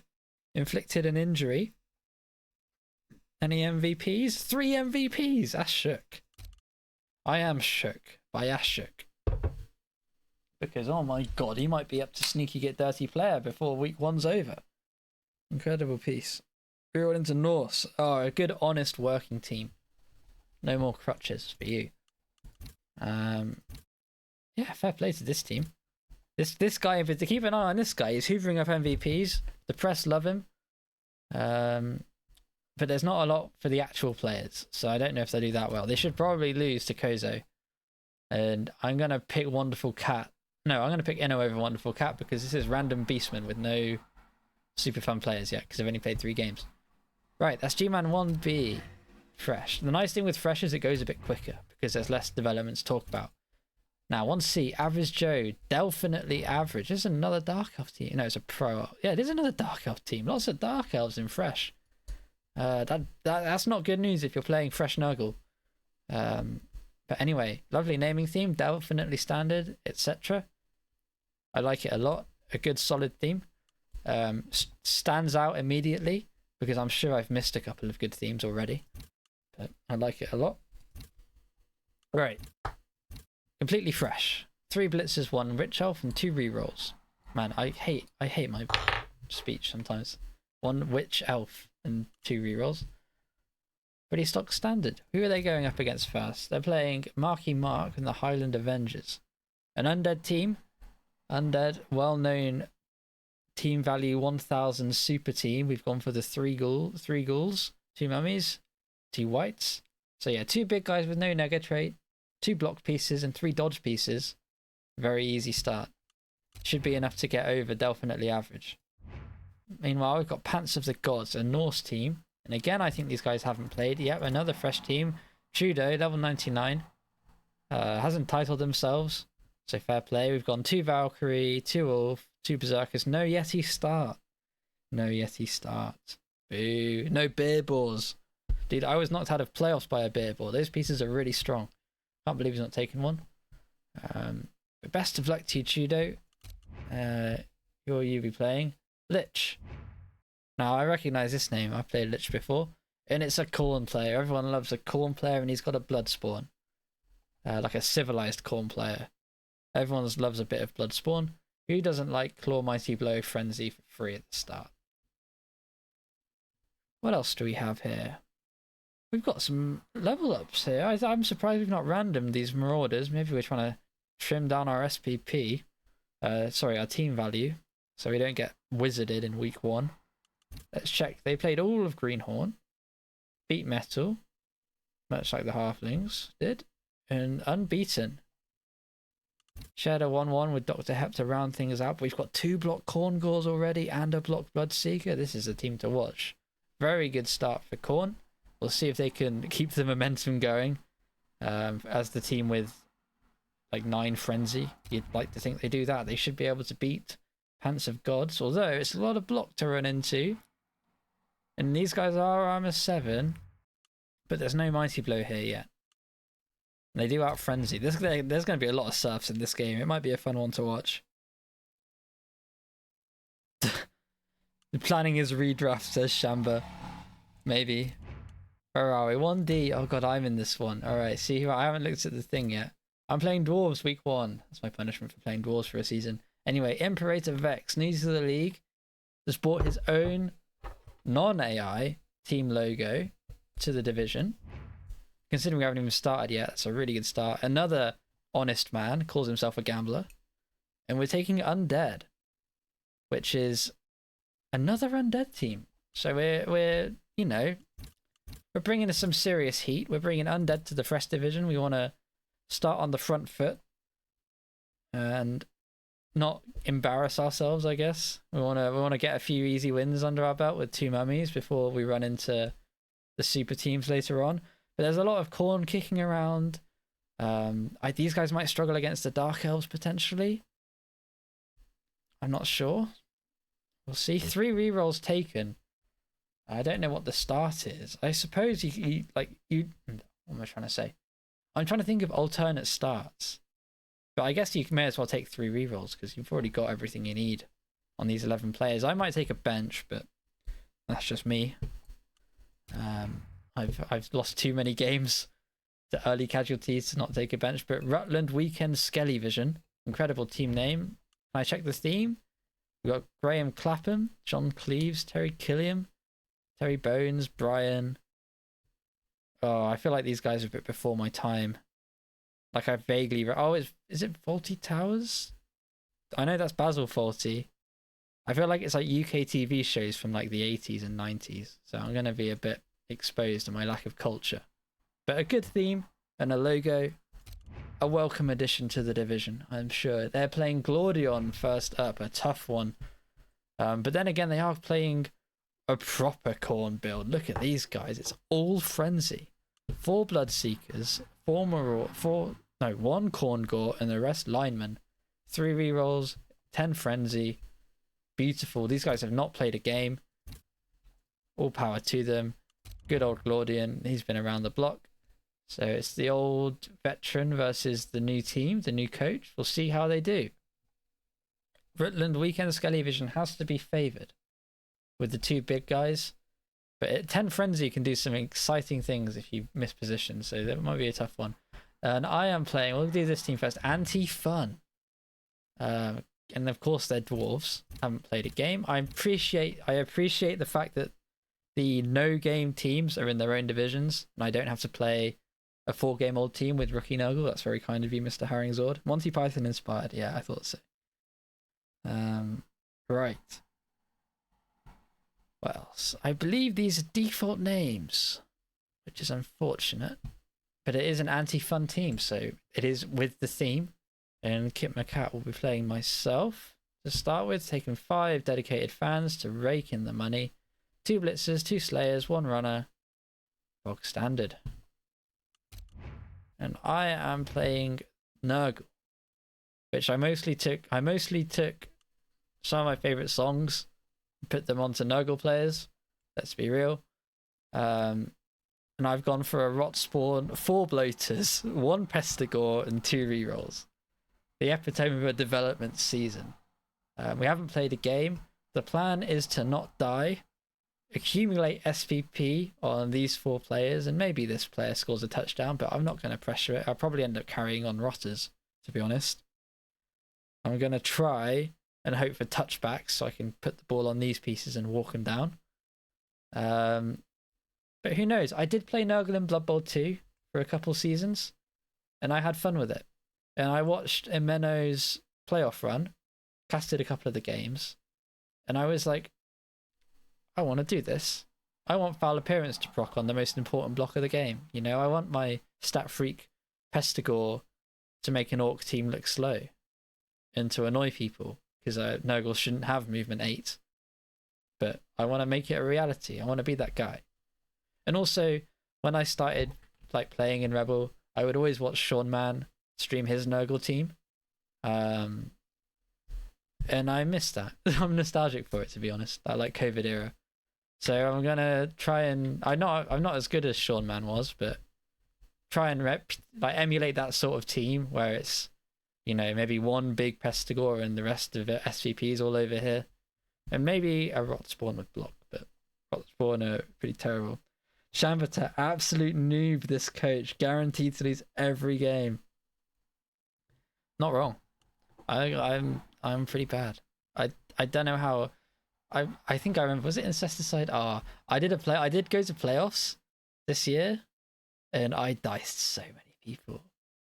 Inflicted an injury. Any MVPs? 3 MVPs. That's shook. I am shook by Ashok. Because, oh my god, he might be up to sneaky get dirty player before week 1's over. Incredible piece. Real into Norse. Oh, a good, honest working team. No more crutches for you. Yeah, fair play to this team. This guy, to keep an eye on this guy, he's hoovering up MVPs. The press love him. But there's not a lot for the actual players, so I don't know if they do that well. They should probably lose to Kozo. And I'm going to pick Wonderful Cat. No, I'm going to pick Inno over Wonderful Cat because this is random Beastman with no super fun players yet because I've only played 3 games. Right, that's Gman 1B. Fresh. The nice thing with Fresh is it goes a bit quicker because there's less development to talk about. Now, 1C, Average Joe, definitely average. There's another Dark Elf team. No, it's a Pro. Yeah, there's another Dark Elf team. Lots of Dark Elves in Fresh. That's not good news if you're playing Fresh Nurgle. But anyway, lovely naming theme, definitely standard, etc. I like it a lot. A good solid theme. Stands out immediately because I'm sure I've missed a couple of good themes already. But I like it a lot. Right. Completely fresh. 3 blitzers, 1 rich elf, and 2 rerolls. Man, I hate my speech sometimes. 1 witch elf and 2 rerolls. Pretty stock standard. Who are they going up against first? They're playing Marky Mark and the Highland Avengers. An undead team. Undead, well-known team value 1000 super team. We've gone for the 3 ghouls, 2 mummies, 2 whites. So yeah, 2 big guys with no nega trait, 2 block pieces and 3 dodge pieces. Very easy start. Should be enough to get over, definitely average. Meanwhile, we've got Pants of the Gods, a Norse team. And again, I think these guys haven't played. Yep, another fresh team. Trudeau, level 99. Hasn't titled themselves. So fair play. We've gone 2 Valkyrie, 2 Wolf, 2 Berserkers. No Yeti start. No Yeti start. Boo. No beer balls. Dude, I was knocked out of playoffs by a beer ball. Those pieces are really strong. Can't believe he's not taken one. But best of luck to you, Trudeau. Who will you be playing? Lich. Now, I recognise this name. I've played Lich before. And it's a Khorne player. Everyone loves a Khorne player, and he's got a Bloodspawn. Like a civilized Khorne player. Everyone loves a bit of Bloodspawn. Who doesn't like Claw, Mighty Blow, Frenzy for free at the start? What else do we have here? We've got some level ups here. I'm surprised we've not randomed these Marauders. Maybe we're trying to trim down our SPP. Sorry, our team value. So we don't get wizarded in week 1. Let's check. They played all of Greenhorn. Beat Metal. Much like the Halflings did. And unbeaten. Shared a 1-1 with Dr. Hep to round things out. But we've got 2 block Khorne Gores already and a block Bloodseeker. This is a team to watch. Very good start for Khorne. We'll see if they can keep the momentum going. As the team with like 9 Frenzy. You'd like to think they do that. They should be able to beat Pants of Gods. Although it's a lot of block to run into. And these guys are armor 7, but there's no Mighty Blow here yet. And they do out Frenzy. There's going to be a lot of surfs in this game. It might be a fun one to watch. The planning is redraft, says Shamba. Maybe. Where are we? 1D. Oh god, I'm in this one. Alright, see, I haven't looked at the thing yet. I'm playing Dwarves week 1. That's my punishment for playing Dwarves for a season. Anyway, Imperator Vex, new to the league, just bought his own non-AI team logo to the division. Considering we haven't even started yet, that's a really good start. Another honest man, calls himself a gambler. And we're taking Undead, which is another Undead team. So we're you know, we're bringing some serious heat. We're bringing Undead to the Fresh division. We want to start on the front foot and not embarrass ourselves, I guess. We want to get a few easy wins under our belt with 2 mummies before we run into the super teams later on. But there's a lot of corn kicking around. These guys might struggle against the Dark Elves potentially. I'm not sure. We'll see. 3 rerolls taken. I don't know what the start is. I suppose you what am I trying to say? I'm trying to think of alternate starts. But I guess you may as well take 3 rerolls because you've already got everything you need on these 11 players. I might take a bench, but that's just me. I've lost too many games to early casualties to not take a bench. But Rutland Weekend Skelly Vision, incredible team name. Can I check the theme? We've got Graham Clapham, John Cleves, Terry Killiam, Terry Bones, Brian. Oh, I feel like these guys are a bit before my time. Like I vaguely... Oh, is it Faulty Towers? I know that's Basil Faulty. I feel like it's like UK TV shows from like the 80s and 90s. So I'm going to be a bit exposed to my lack of culture. But a good theme and a logo. A welcome addition to the division, I'm sure. They're playing Glordion first up, a tough one. But then again, they are playing a proper corn build. Look at these guys. It's all Frenzy. 4 Bloodseekers, 1 Corn Gore, and the rest linemen. 3 rerolls, 10 Frenzy. Beautiful. These guys have not played a game. All power to them. Good old Glordion. He's been around the block. So it's the old veteran versus the new team, the new coach. We'll see how they do. Rutland Weekend Skelly Vision has to be favoured with the 2 big guys. But 10 Frenzy can do some exciting things if you miss position. So that might be a tough one. And I am playing, we'll do this team first, Anti-Fun. And of course they're dwarves. Haven't played a game. I appreciate the fact that the no game teams are in their own divisions. And I don't have to play a 4-game-old team with Rookie Nurgle. That's very kind of you, Mr. Herringzord. Monty Python inspired. Yeah, I thought so. Right. What else? I believe these are default names, which is unfortunate. But it is an anti-fun team, so it is with the theme. And Kit McCat will be playing myself to start with, taking 5 dedicated fans to rake in the money. 2 blitzers, 2 slayers, 1 runner. Bog standard. And I am playing Nurgle, which I mostly took some of my favourite songs and put them onto Nurgle players. Let's be real. And I've gone for a Rot Spawn, 4 Bloaters, 1 Pestigore, and 2 rerolls. The epitome of a development season. We haven't played a game. The plan is to not die, accumulate SPP on these 4 players, and maybe this player scores a touchdown, but I'm not going to pressure it. I'll probably end up carrying on Rotters, to be honest. I'm going to try and hope for touchbacks so I can put the ball on these pieces and walk them down. But who knows? I did play Nurgle in Blood Bowl 2 for a couple seasons, and I had fun with it. And I watched Imeno's playoff run, casted a couple of the games, and I was like, I want to do this. I want foul appearance to proc on the most important block of the game. You know, I want my stat freak Pestigore to make an Orc team look slow and to annoy people, because Nurgle shouldn't have movement 8. But I want to make it a reality. I want to be that guy. And also, when I started playing in Rebbl, I would always watch Sean Mann stream his Nurgle team. And I miss that. I'm nostalgic for it, to be honest. I like COVID era. So I'm gonna try and I'm not as good as Sean Man was, but try and emulate that sort of team where it's, you know, maybe one big Pestigore and the rest of it SVPs all over here, and maybe a Rot Spawn would block, but Rot Spawn are pretty terrible. Shambata, absolute noob. This coach guaranteed to lose every game. Not wrong. I'm pretty bad. I don't know how. I think I remember, was it Incesticide? I did go to playoffs this year, and I diced so many people.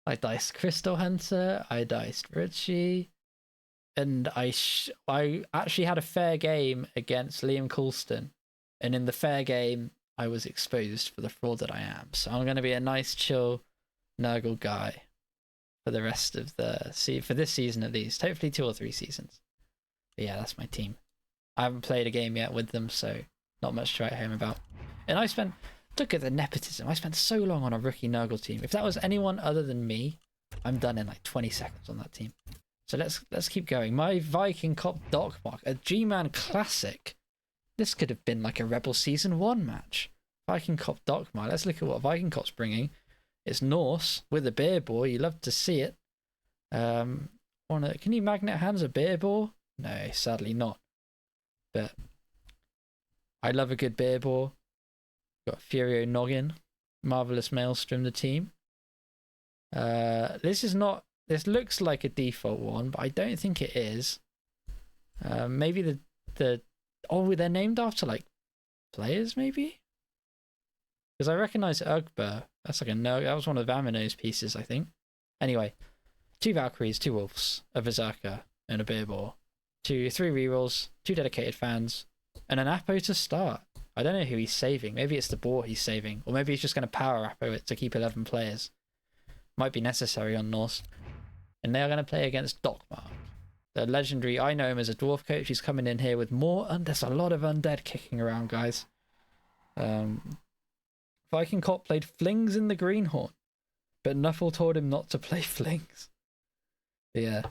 I diced Crystal Hunter, I diced Richie, and I actually had a fair game against Liam Coulston, and in the fair game I was exposed for the fraud that I am. So I'm going to be a nice chill Nurgle guy for the rest of for this season at least, hopefully 2 or 3 seasons. But yeah, that's my team. I haven't played a game yet with them, so not much to write home about. And look at the nepotism. I spent so long on a rookie Nurgle team. If that was anyone other than me, I'm done in like 20 seconds on that team. So let's keep going. My Viking Cop Dockmark, a Gman classic. This could have been like a Rebbl Season 1 match. Viking Cop Dockmark. Let's look at what Viking Cop's bringing. It's Norse with a beer boar. You love to see it. Can you magnet hands a beer boar? No, sadly not. But I love a good beer boar. Got Furio Noggin, Marvelous Maelstrom the team. This looks like a default one, but I don't think it is. Maybe they're named after like players, maybe? Because I recognize Ugbur. That's like that was one of Amino's pieces, I think. Anyway, 2 Valkyries, 2 Wolves, a Berserker, and a Beer Boar. 3 rerolls, 2 dedicated fans, and an Apo to start. I don't know who he's saving. Maybe it's the boar he's saving, or maybe he's just going to power Apo it to keep 11 players. Might be necessary on Norse. And they are going to play against Dockmark, the legendary. I know him as a dwarf coach. He's coming in here with more, and there's a lot of undead kicking around, guys. Viking Cop played Flings in the Greenhorn, but Nuffle told him not to play Flings. Yeah,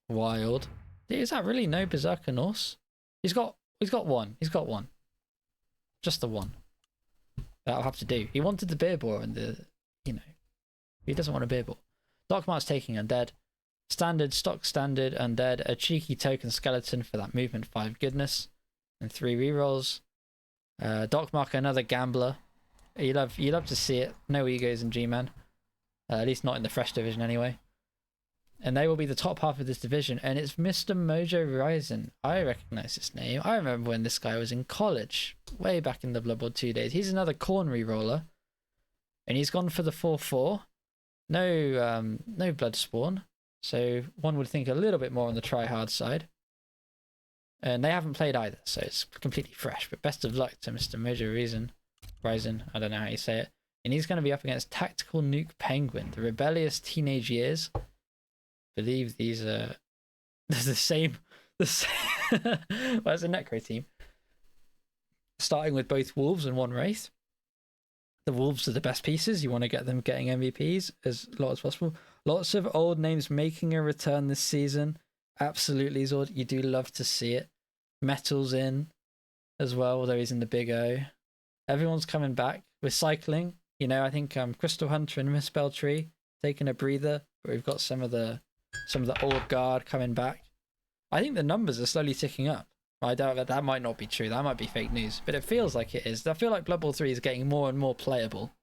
wild. Is that really no Berserker Norse? He's got one. He's got one. Just the one. That'll have to do. He wanted the beer boar and he doesn't want a beer boar. Dockmark's taking undead. Stock standard undead. A cheeky token skeleton for that movement 5 goodness. And 3 rerolls. Dockmark, another gambler. You love to see it. No egos in G-Man. At least not in the fresh division anyway. And they will be the top half of this division. And it's Mr. Mojo Ryzen. I recognize this name. I remember when this guy was in college. Way back in the Blood Bowl 2 days. He's another corn reroller. And he's gone for the 4-4. No blood spawn. So one would think a little bit more on the try-hard side. And they haven't played either. So it's completely fresh. But best of luck to Mr. Mojo Ryzen. I don't know how you say it. And he's going to be up against Tactical Nuke Penguin. The rebellious teenage years. Believe these are the same well, it's a Necro team, starting with both Wolves and 1 Wraith. The Wolves are the best pieces. You want to get them getting MVPs as lot as possible. Lots of old names making a return this season. Absolutely, Zord. You do love to see it. Metal's in as well, although he's in the Big O. Everyone's coming back. We're cycling. I think Crystal Hunter and Misspell Tree taking a breather, but we've got some of the old guard coming back. I think the numbers are slowly ticking up. I doubt that might not be true. That might be fake news, but it feels like it is. I feel like Blood Bowl 3 is getting more and more playable.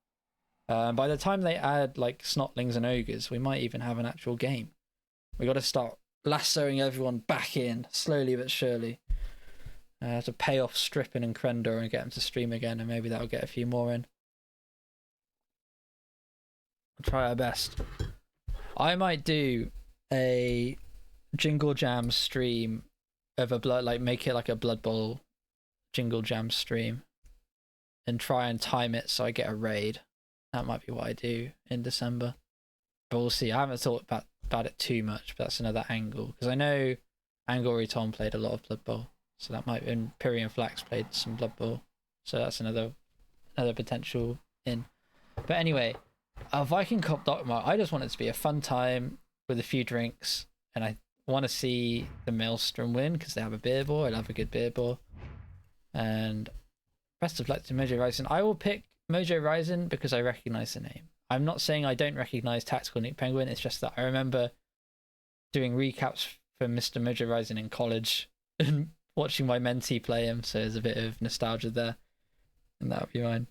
By the time they add like Snotlings and Ogres, we might even have an actual game. We got to start lassoing everyone back in slowly but surely. To pay off Strippin and Krendor and get them to stream again, and maybe that'll get a few more in. We'll try our best. I might do a Jingle Jam stream of make it like a Blood Bowl Jingle Jam stream and try and time it so I get a raid. That might be what I do in December, but we'll see. I haven't thought about it too much, but that's another angle, because I know Angori Tom played a lot of Blood Bowl, so that might. And Pyrian Flax played some Blood Bowl, so that's another potential in. But anyway, Viking Cop Dockmark, I just want it to be a fun time with a few drinks, and I want to see the Maelstrom win because they have a beer boar. I love a good beer boar. And best of luck to Mojo Rising. I will pick Mojo Rising because I recognize the name. I'm not saying I don't recognize Tactical Nuke Penguin. It's just that I remember doing recaps for Mr. Mojo Rising in college and watching my mentee play him. So there's a bit of nostalgia there. And that would be mine.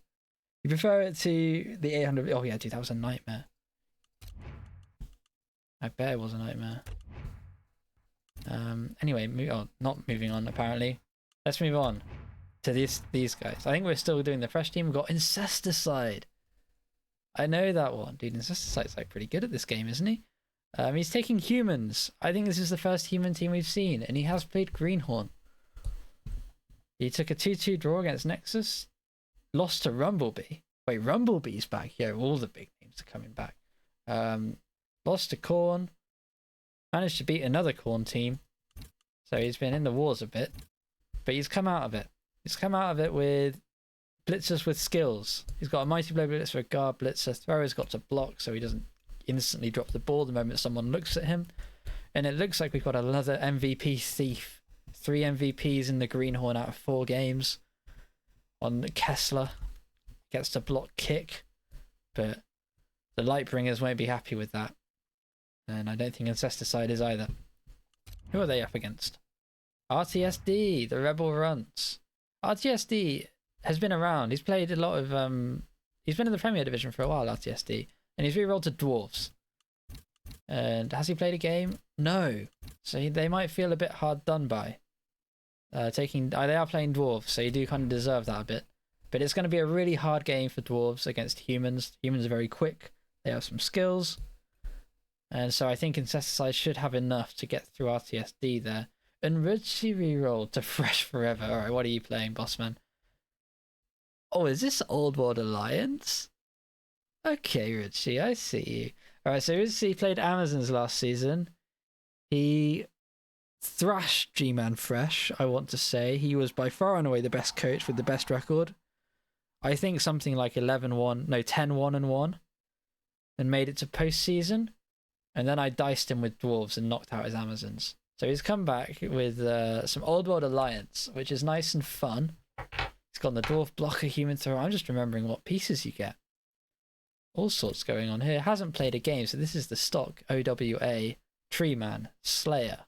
You prefer it to the 800? Oh yeah, dude, that was a nightmare. I bet it was a nightmare. Anyway, not moving on apparently. Let's move on to these guys. I think we're still doing the fresh team. We've got Incesticide. I know that one, dude. Incesticide's like pretty good at this game, isn't he? He's taking humans. I think this is the first human team we've seen, and he has played Greenhorn. He took a 2-2 draw against Nexus. Lost to Rumblebee. Wait, Rumblebee's back. Yeah, all the big names are coming back. Lost to Korn. Managed to beat another Korn team. So he's been in the wars a bit. But he's come out of it. He's come out of it with blitzers with skills. He's got a Mighty Blow blitzer, a guard blitzer. Thrower's got to block so he doesn't instantly drop the ball the moment someone looks at him. And it looks like we've got another MVP thief. 3 MVPs in the Greenhorn out of 4 games. On Kessler. Gets to block kick. But the Lightbringers won't be happy with that. And I don't think Incesticide is either. Who are they up against? RTSD, the Rebbl Runts. RTSD has been around. He's played a lot of... he's been in the Premier Division for a while, RTSD. And he's re-rolled to Dwarves. And has he played a game? No. So they might feel a bit hard done by. They are playing Dwarves, so you do kind of deserve that a bit. But it's going to be a really hard game for Dwarves against humans. Humans are very quick. They have some skills. And so I think Incesticide should have enough to get through RTSD there. And Ritchie rerolled to Fresh Forever. Alright, what are you playing, Bossman? Oh, is this Old World Alliance? Okay, Ritchie, I see you. Alright, so Ritchie played Amazons last season. He thrashed Gman Fresh, I want to say. He was by far and away the best coach with the best record. I think something like 10-1-1, and made it to postseason. And then I diced him with Dwarves and knocked out his Amazons. So he's come back with some Old World Alliance, which is nice and fun. He's got the Dwarf Blocker, Human Thrower. I'm just remembering what pieces you get. All sorts going on here. Hasn't played a game, so this is the stock OWA Tree Man, Slayer.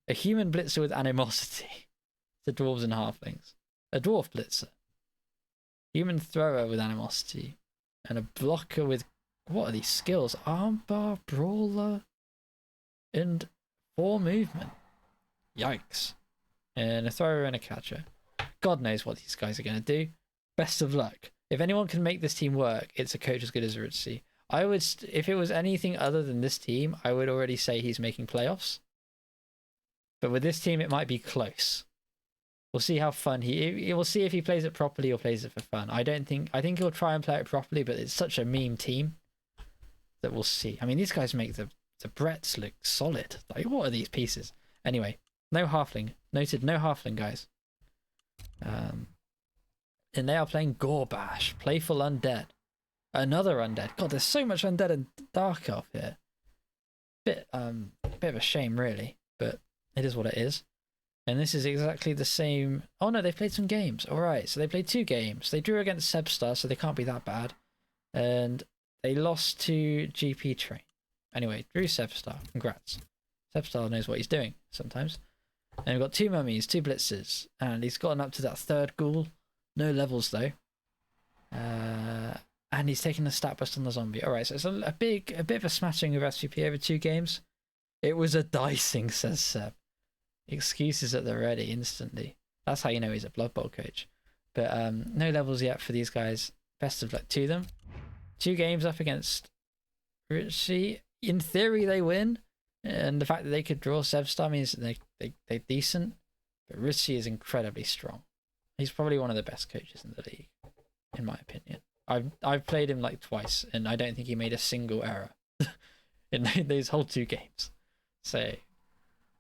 A Human Blitzer with Animosity. The Dwarves and Halflings. A Dwarf Blitzer. Human Thrower with Animosity. And a Blocker with... What are these skills? Armbar, Brawler, and 4 movement. Yikes. And a Thrower and a Catcher. God knows what these guys are going to do. Best of luck. If anyone can make this team work, it's a coach as good as Ritchie. I would, if it was anything other than this team, I would already say he's making playoffs. But with this team, it might be close. We'll see how fun we'll see if he plays it properly or plays it for fun. I think he'll try and play it properly, but it's such a meme team that we'll see. I mean, these guys make the Bretts look solid. Like, what are these pieces? Anyway, no Halfling. Noted, no Halfling, guys. And they are playing Gorbash, Playful Undead. Another Undead. God, there's so much Undead and Dark Elf here. Bit of a shame, really, but it is what it is. And this is exactly the same... Oh no, they've played some games. Alright, so they played 2 games. They drew against Sebstar, so they can't be that bad. And they lost to GP Train. Anyway, drew Sebstar. Congrats. Sebstar knows what he's doing sometimes. And we've got 2 mummies, 2 blitzers. And he's gotten up to that 3rd ghoul. No levels, though. And he's taking a stat bust on the zombie. Alright, so it's a bit of a smashing of SVP over 2 games. It was a dicing, says Seb. Excuses at the ready instantly. That's how you know he's a Blood Bowl coach. But no levels yet for these guys. Best of luck to them. 2 games up against Ritchie. In theory, they win. And the fact that they could draw Sebstar means that they're decent. But Ritchie is incredibly strong. He's probably one of the best coaches in the league, in my opinion. I've played him like twice, and I don't think he made a single error in those whole 2 games. So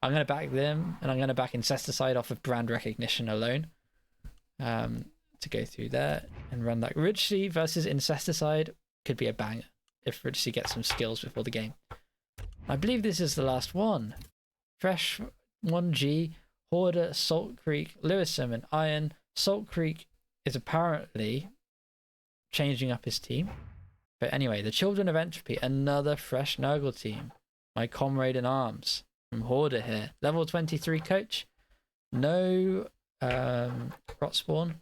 I'm going to back them, and I'm going to back Incesticide off of brand recognition alone to go through there and run that. Ritchie versus Incesticide could be a banger if Ritchie gets some skills before the game. I believe this is the last one. Fresh 1G, Hoarder, Salt Creek, Lewisham, and Iron. Salt Creek is apparently changing up his team. But anyway, the Children of Entropy, another fresh Nurgle team. My comrade in arms from Hoarder here. Level 23 coach. No Rot Spawn.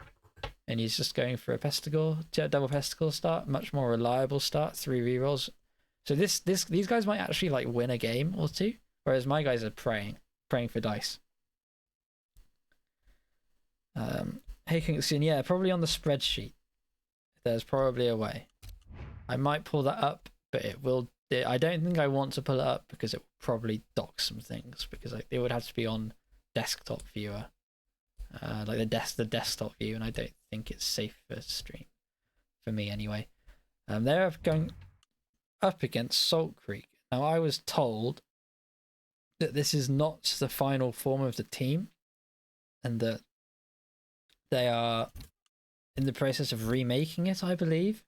And he's just going for a Pesticle, double Pesticle start. Much more reliable start. 3 rerolls. So these guys might actually like win a game or two. Whereas my guys are praying for dice. Hey Kingston, yeah, probably on the spreadsheet. There's probably a way. I might pull that up, but I don't think I want to pull it up because it will probably dock some things, because it would have to be on desktop viewer, like the desktop view, and I don't think it's safe for stream, for me anyway. They're going up against Salt Creek. Now I was told that this is not the final form of the team, and that they are in the process of remaking it, I believe.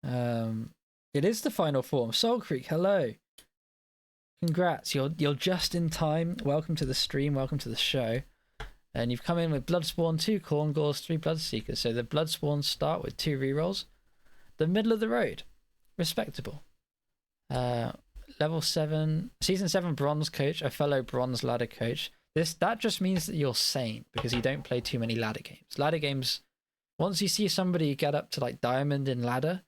It is the final form. Salt Creek, hello. Congrats, you're just in time. Welcome to the stream, welcome to the show. And you've come in with Bloodspawn, 2 Corn Gores, 3 Bloodseekers. So the Bloodspawns start with 2 rerolls. The middle of the road. Respectable. Level 7, Season 7 Bronze Coach, a fellow Bronze Ladder Coach. That just means that you're sane, because you don't play too many ladder games. Ladder games, once you see somebody get up to like Diamond in ladder,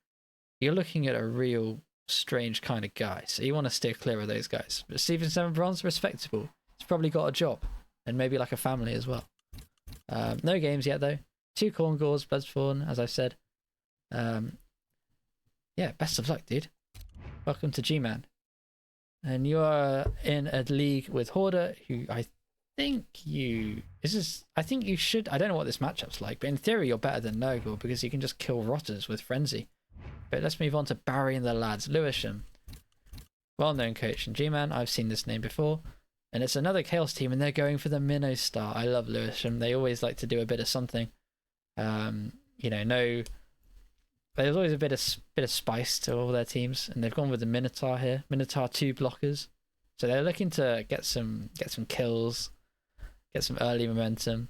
you're looking at a real strange kind of guy. So you want to steer clear of those guys. But Season 7 Bronze, respectable. He's probably got a job, and maybe like a family as well. No games yet though. 2 Corn Gores, Bloodspawn, as I've said. Yeah, best of luck, dude. Welcome to Gman. And you are in a league with Hoarder, who I think you should. I don't know what this matchup's like, but in theory you're better than Nurgle, because you can just kill Rotters with Frenzy. But let's move on to Barry and the lads. Lewisham, well-known coach in G-Man. I've seen this name before. And it's another Chaos team, and they're going for the Minnow Star. I love Lewisham. They always like to do a bit of something. There's always a bit of spice to all their teams, and they've gone with the Minotaur here. Minotaur 2 blockers. So they're looking to get some kills, get some early momentum.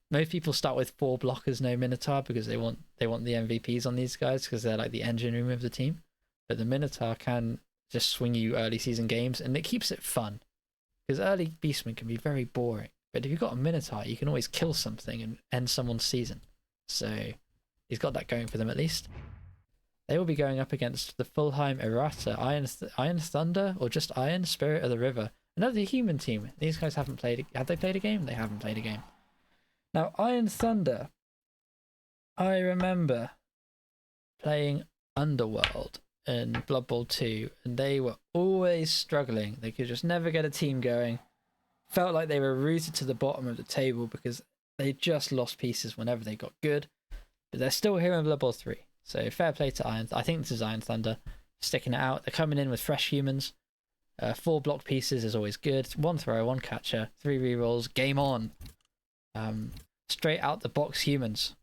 Most people start with 4 blockers, no Minotaur, because they want the MVPs on these guys, because they're like the engine room of the team. But the Minotaur can just swing you early season games, and it keeps it fun. Because early Beastmen can be very boring. But if you've got a Minotaur, you can always kill something and end someone's season. So he's got that going for them at least. They will be going up against the Fulheim Errata, Iron Thunder, or just Iron Spirit of the River. Another human team. These guys haven't played. Have they played a game? They haven't played a game. Now, Iron Thunder, I remember playing Underworld in Blood Bowl 2, and they were always struggling. They could just never get a team going. Felt like they were rooted to the bottom of the table, because they just lost pieces whenever they got good. But they're still here in Blood Bowl 3. So fair play to Iron. I think this is Iron Thunder sticking it out. They're coming in with fresh humans. 4 block pieces is always good. 1 throw, 1 catcher, 3 rerolls. Game on. Straight out the box humans.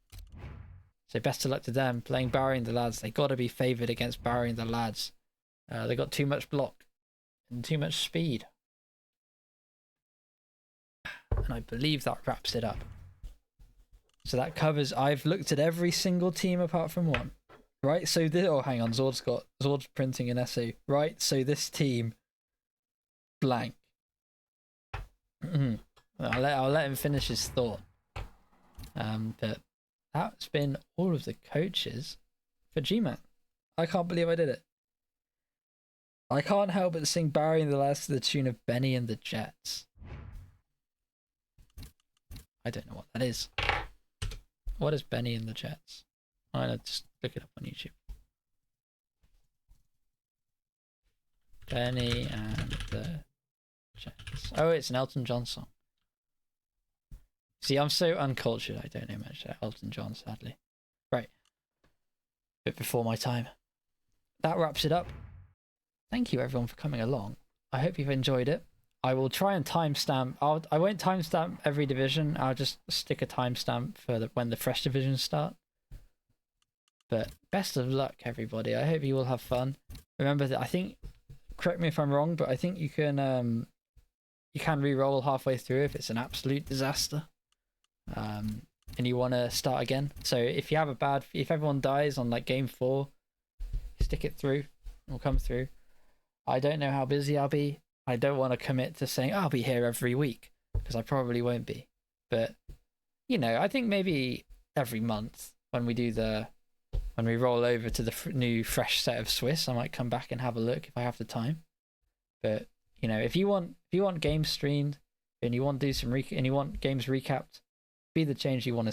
So best of luck to them. Playing Barry and the lads. They got to be favoured against Barry and the lads. They got too much block and too much speed. And I believe that wraps it up. So that covers, I've looked at every single team apart from one. Right, so hang on, Zord's printing an essay. Right, so this team, blank. I'll let him finish his thought. But that's been all of the coaches for G-Man. I can't believe I did it. I can't help but sing Barry and the lads to the tune of Benny and the Jets. I don't know what that is. What is Benny and the Jets? I'll just look it up on YouTube. Benny and the Jets. Oh, it's an Elton John song. See, I'm so uncultured, I don't know much about Elton John, sadly. Right. Bit before my time. That wraps it up. Thank you everyone for coming along. I hope you've enjoyed it. I will try and timestamp. I won't timestamp every division. I'll just stick a timestamp for when the fresh divisions start. But best of luck, everybody. I hope you all have fun. Remember that correct me if I'm wrong, but I think you can you can re-roll halfway through if it's an absolute disaster, and you want to start again. So if you have if everyone dies on like game 4, stick it through. It'll come through. I don't know how busy I'll be. I don't want to commit to saying I'll be here every week, because I probably won't be. But you know, I think maybe every month when we roll over to the new fresh set of Swiss, I might come back and have a look if I have the time. But you know, if you want games streamed and you want to do some and you want games recapped, be the change you want to see.